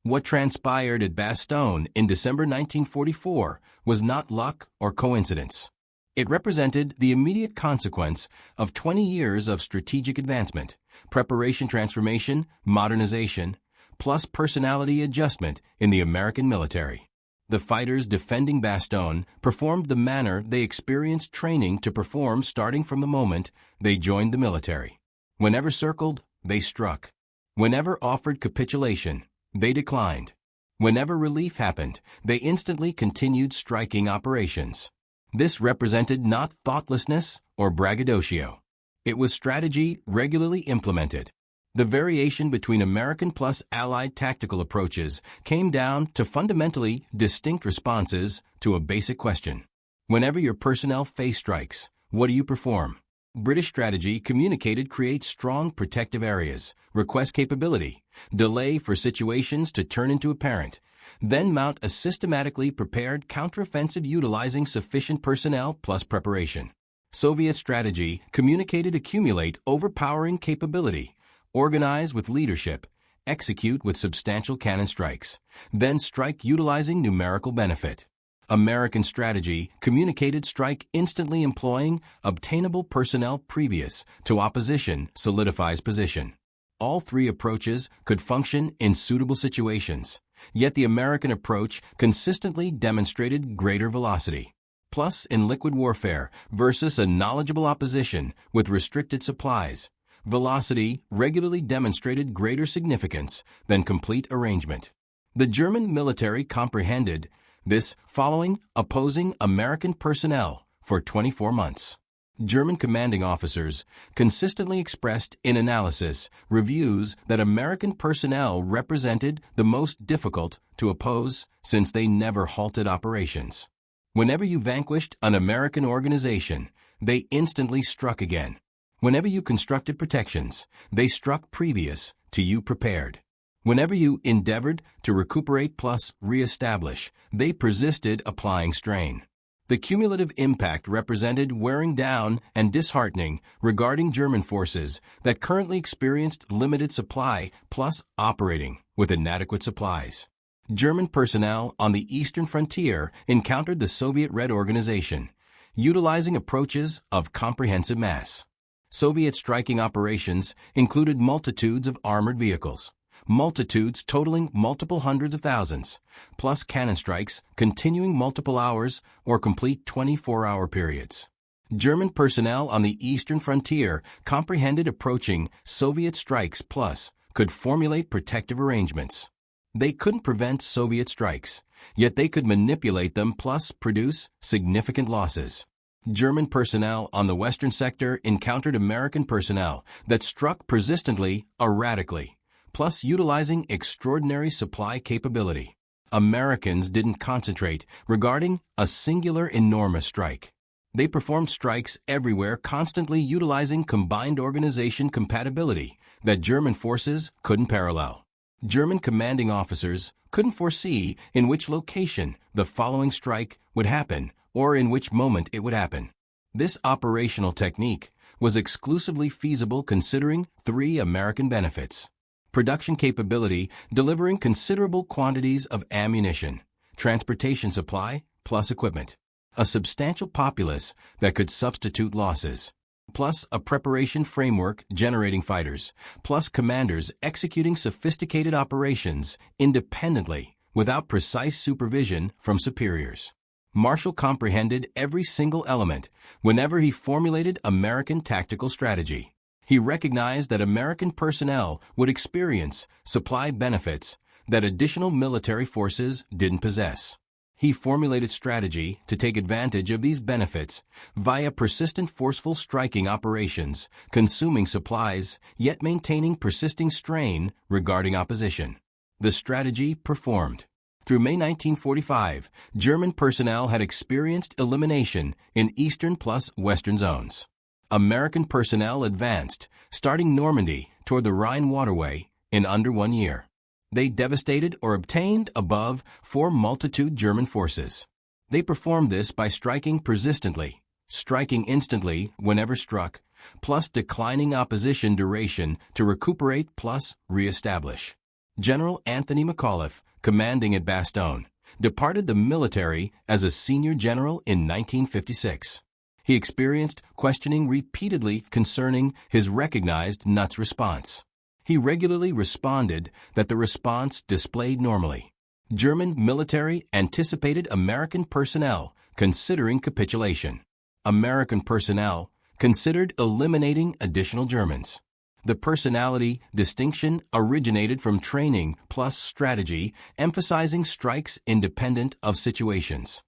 What transpired at Bastogne in December 1944 was not luck or coincidence. It represented the immediate consequence of 20 years of strategic advancement, preparation transformation, modernization, plus personality adjustment in the American military. The fighters defending Bastogne performed the manner they experienced training to perform starting from the moment they joined the military. Whenever circled, they struck. Whenever offered capitulation, they declined. Whenever relief happened, they instantly continued striking operations. This represented not thoughtlessness or braggadocio. It was strategy regularly implemented. The variation between American plus Allied tactical approaches came down to fundamentally distinct responses to a basic question. Whenever your personnel face strikes, what do you perform? British strategy communicated create strong protective areas, request capability, delay for situations to turn into apparent, then mount a systematically prepared counteroffensive utilizing sufficient personnel plus preparation. Soviet strategy communicated accumulate overpowering capability, organize with leadership, execute with substantial cannon strikes, then strike utilizing numerical benefit. American strategy communicated strike instantly employing obtainable personnel previous to opposition solidifies position. All three approaches could function in suitable situations, yet the American approach consistently demonstrated greater velocity. Plus, in liquid warfare versus a knowledgeable opposition with restricted supplies, velocity regularly demonstrated greater significance than complete arrangement. The German military comprehended this following opposing American personnel for 24 months. German commanding officers consistently expressed in analysis reviews that American personnel represented the most difficult to oppose since they never halted operations. Whenever you vanquished an American organization, they instantly struck again. Whenever you constructed protections, they struck previous to you prepared. Whenever you endeavored to recuperate plus reestablish, they persisted applying strain. The cumulative impact represented wearing down and disheartening regarding German forces that currently experienced limited supply plus operating with inadequate supplies. German personnel on the eastern frontier encountered the Soviet Red Organization, utilizing approaches of comprehensive mass. Soviet striking operations included multitudes of armored vehicles, multitudes totaling multiple hundreds of thousands, plus cannon strikes continuing multiple hours or complete 24-hour periods. German personnel on the eastern frontier comprehended approaching Soviet strikes plus could formulate protective arrangements. They couldn't prevent Soviet strikes, yet they could manipulate them plus produce significant losses. German personnel on the western sector encountered American personnel that struck persistently, erratically, plus utilizing extraordinary supply capability. Americans didn't concentrate regarding a singular enormous strike. They performed strikes everywhere, constantly utilizing combined organization compatibility that German forces couldn't parallel. German commanding officers couldn't foresee in which location the following strike would happen or in which moment it would happen. This operational technique was exclusively feasible considering three American benefits: production capability delivering considerable quantities of ammunition, transportation supply plus equipment, a substantial populace that could substitute losses, plus a preparation framework generating fighters, plus commanders executing sophisticated operations independently without precise supervision from superiors. Marshall comprehended every single element whenever he formulated American tactical strategy. He recognized that American personnel would experience supply benefits that additional military forces didn't possess. He formulated strategy to take advantage of these benefits via persistent forceful striking operations, consuming supplies, yet maintaining persisting strain regarding opposition. The strategy performed. Through May 1945, German personnel had experienced elimination in eastern plus western zones. American personnel advanced, starting Normandy toward the Rhine waterway, in under 1 year. They devastated or obtained above 4 multitude German forces. They performed this by striking persistently, striking instantly whenever struck, plus declining opposition duration to recuperate plus reestablish. General Anthony McAuliffe, commanding at Bastogne, departed the military as a senior general in 1956. He experienced questioning repeatedly concerning his recognized nuts response. He regularly responded that the response displayed normally. German military anticipated American personnel considering capitulation. American personnel considered eliminating additional Germans. The personality distinction originated from training plus strategy, emphasizing strikes independent of situations.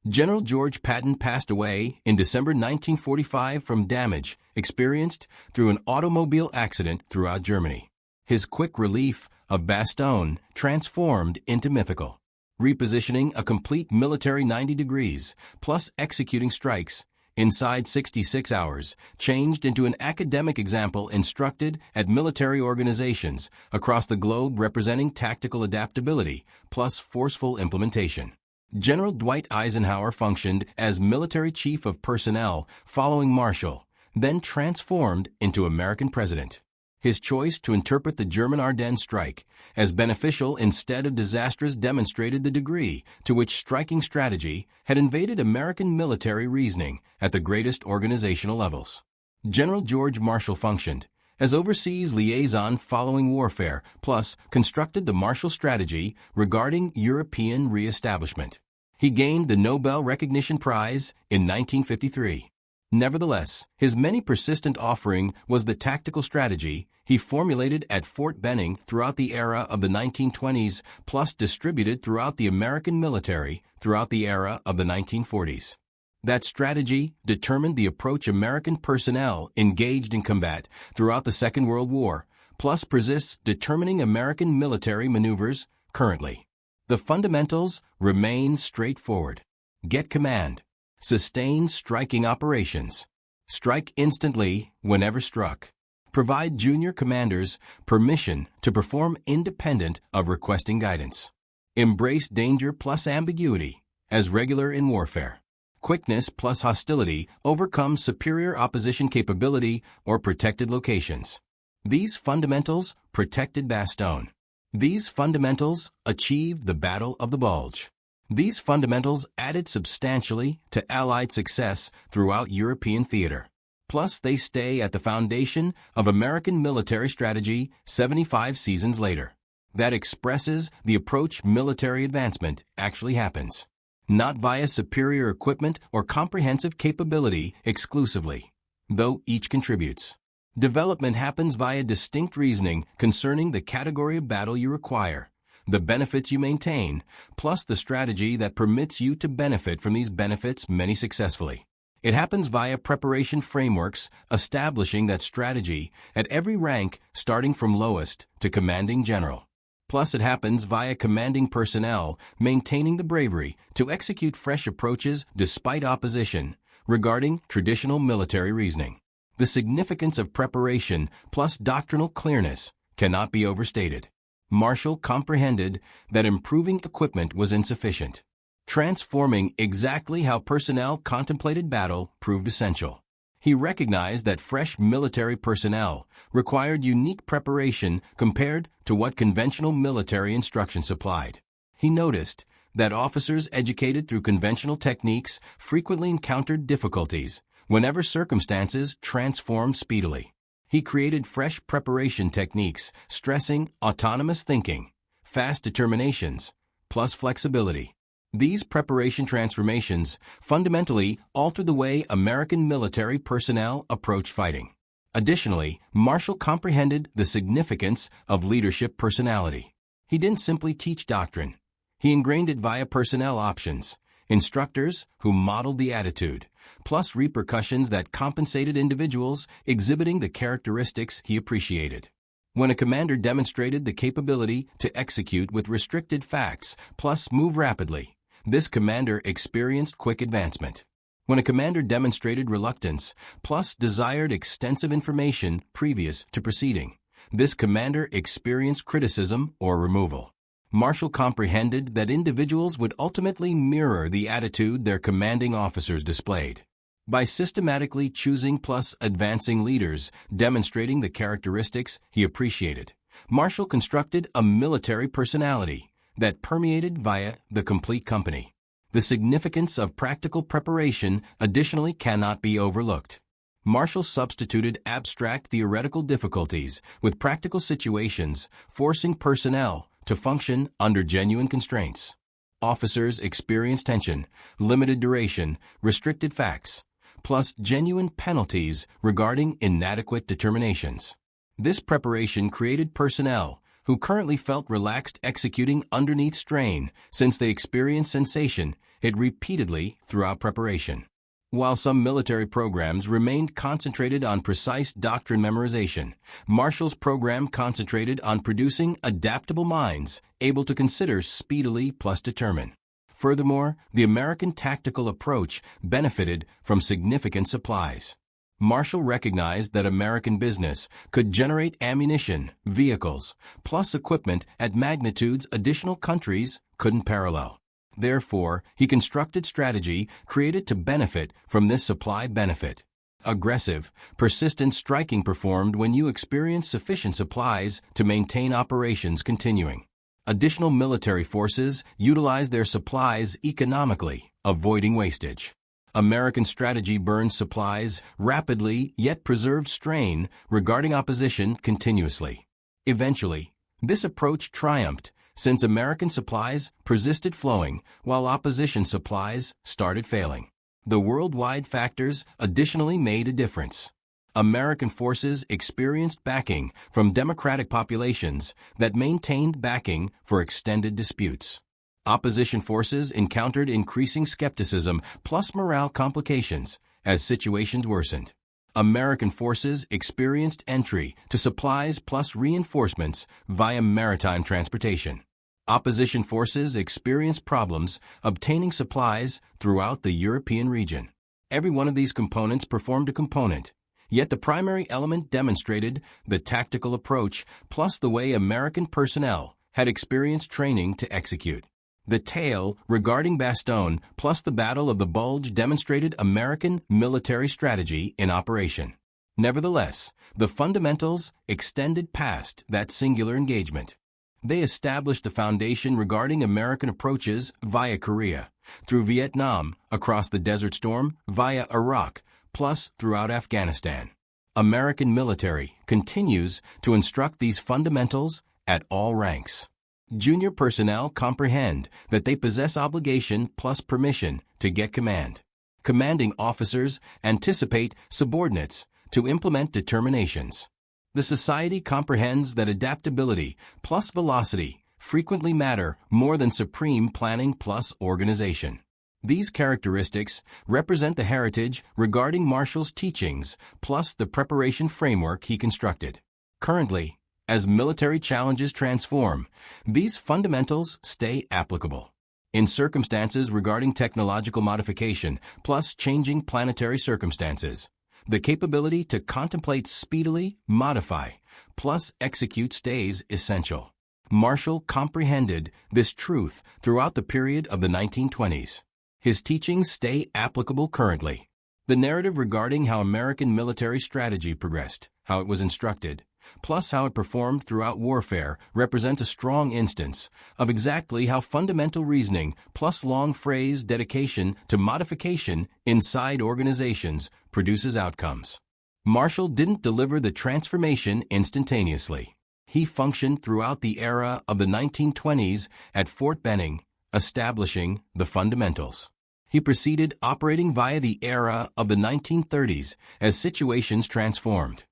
General George Patton passed away in December 1945 from damage experienced through an automobile accident throughout Germany. His quick relief of Bastogne transformed into mythical. Repositioning a complete military 90 degrees, plus executing strikes, inside 66 hours, changed into an academic example instructed at military organizations across the globe representing tactical adaptability, plus forceful implementation. General Dwight Eisenhower functioned as military chief of personnel following Marshall, then transformed into American president. His choice to interpret the German Ardennes strike as beneficial instead of disastrous demonstrated the degree to which striking strategy had invaded American military reasoning at the greatest organizational levels. General George Marshall functioned as overseas liaison following warfare, plus constructed the Marshall Strategy regarding European reestablishment. He gained the Nobel Recognition Prize in 1953. Nevertheless, his many persistent offering was the tactical strategy he formulated at Fort Benning throughout the era of the 1920s, plus distributed throughout the American military throughout the era of the 1940s. That strategy determined the approach American personnel engaged in combat throughout the Second World War, plus persists determining American military maneuvers currently. The fundamentals remain straightforward. Get command. Sustain striking operations. Strike instantly whenever struck. Provide junior commanders permission to perform independent of requesting guidance. Embrace danger plus ambiguity as regular in warfare. Quickness plus hostility overcome superior opposition capability or protected locations. These fundamentals protected Bastogne. These fundamentals achieved the Battle of the Bulge. These fundamentals added substantially to Allied success throughout European theater. Plus, they stay at the foundation of American military strategy 75 seasons later. That expresses the approach military advancement actually happens. Not via superior equipment or comprehensive capability exclusively, though each contributes. Development happens via distinct reasoning concerning the category of battle you require, the benefits you maintain, plus the strategy that permits you to benefit from these benefits many successfully. It happens via preparation frameworks establishing that strategy at every rank starting from lowest to commanding general. Plus it happens via commanding personnel maintaining the bravery to execute fresh approaches despite opposition regarding traditional military reasoning. The significance of preparation plus doctrinal clearness cannot be overstated. Marshall comprehended that improving equipment was insufficient. Transforming exactly how personnel contemplated battle proved essential. He recognized that fresh military personnel required unique preparation compared to what conventional military instruction supplied. He noticed that officers educated through conventional techniques frequently encountered difficulties whenever circumstances transformed speedily. He created fresh preparation techniques stressing autonomous thinking, fast determinations, plus flexibility. These preparation transformations fundamentally altered the way American military personnel approach fighting. Additionally, Marshall comprehended the significance of leadership personality. He didn't simply teach doctrine. He ingrained it via personnel options, instructors who modeled the attitude, plus repercussions that compensated individuals exhibiting the characteristics he appreciated. When a commander demonstrated the capability to execute with restricted facts, plus move rapidly, this commander experienced quick advancement. When a commander demonstrated reluctance, plus desired extensive information previous to proceeding, this commander experienced criticism or removal. Marshall comprehended that individuals would ultimately mirror the attitude their commanding officers displayed. By systematically choosing plus advancing leaders demonstrating the characteristics he appreciated, Marshall constructed a military personality that permeated via the complete company. The significance of practical preparation additionally cannot be overlooked. Marshall substituted abstract theoretical difficulties with practical situations, forcing personnel to function under genuine constraints. Officers experienced tension, limited duration, restricted facts, plus genuine penalties regarding inadequate determinations. This preparation created personnel who currently felt relaxed executing underneath strain since they experienced sensation hit repeatedly throughout preparation. While some military programs remained concentrated on precise doctrine memorization, Marshall's program concentrated on producing adaptable minds able to consider speedily plus determine. Furthermore, the American tactical approach benefited from significant supplies. Marshall recognized that American business could generate ammunition, vehicles, plus equipment at magnitudes additional countries couldn't parallel. Therefore, he constructed strategy created to benefit from this supply benefit. Aggressive, persistent striking performed when you experience sufficient supplies to maintain operations continuing. Additional military forces utilized their supplies economically, avoiding wastage. American strategy burned supplies rapidly yet preserved strain regarding opposition continuously. Eventually, this approach triumphed since American supplies persisted flowing while opposition supplies started failing. The worldwide factors additionally made a difference. American forces experienced backing from democratic populations that maintained backing for extended disputes. Opposition forces encountered increasing skepticism plus morale complications as situations worsened. American forces experienced entry to supplies plus reinforcements via maritime transportation. Opposition forces experienced problems obtaining supplies throughout the European region. Every one of these components performed a component, yet the primary element demonstrated the tactical approach plus the way American personnel had experienced training to execute. The tale regarding Bastogne plus the Battle of the Bulge demonstrated American military strategy in operation. Nevertheless, the fundamentals extended past that singular engagement. They established the foundation regarding American approaches via Korea, through Vietnam, across the Desert Storm, via Iraq, plus throughout Afghanistan. American military continues to instruct these fundamentals at all ranks. Junior personnel comprehend that they possess obligation plus permission to get command. Commanding officers anticipate subordinates to implement determinations. The society comprehends that adaptability plus velocity frequently matter more than supreme planning plus organization. These characteristics represent the heritage regarding Marshall's teachings plus the preparation framework he constructed. Currently, as military challenges transform, these fundamentals stay applicable. In circumstances regarding technological modification plus changing planetary circumstances, the capability to contemplate speedily, modify, plus execute stays essential. Marshall comprehended this truth throughout the period of the 1920s. His teachings stay applicable currently. The narrative regarding how American military strategy progressed, how it was instructed, plus how it performed throughout warfare represents a strong instance of exactly how fundamental reasoning plus long phrase dedication to modification inside organizations produces outcomes. Marshall didn't deliver the transformation instantaneously. He functioned throughout the era of the 1920s at Fort Benning, establishing the fundamentals. He proceeded operating via the era of the 1930s as situations transformed.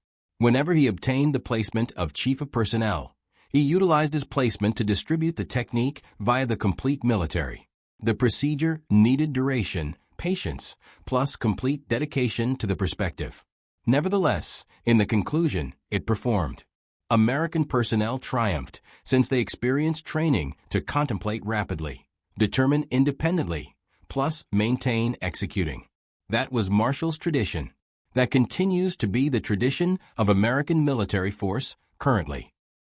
Whenever he obtained the placement of Chief of Personnel, he utilized his placement to distribute the technique via the complete military. The procedure needed duration, patience, plus complete dedication to the perspective. Nevertheless, in the conclusion, it performed. American personnel triumphed since they experienced training to contemplate rapidly, determine independently, plus maintain executing. That was Marshall's tradition. That continues to be the tradition of American military force currently.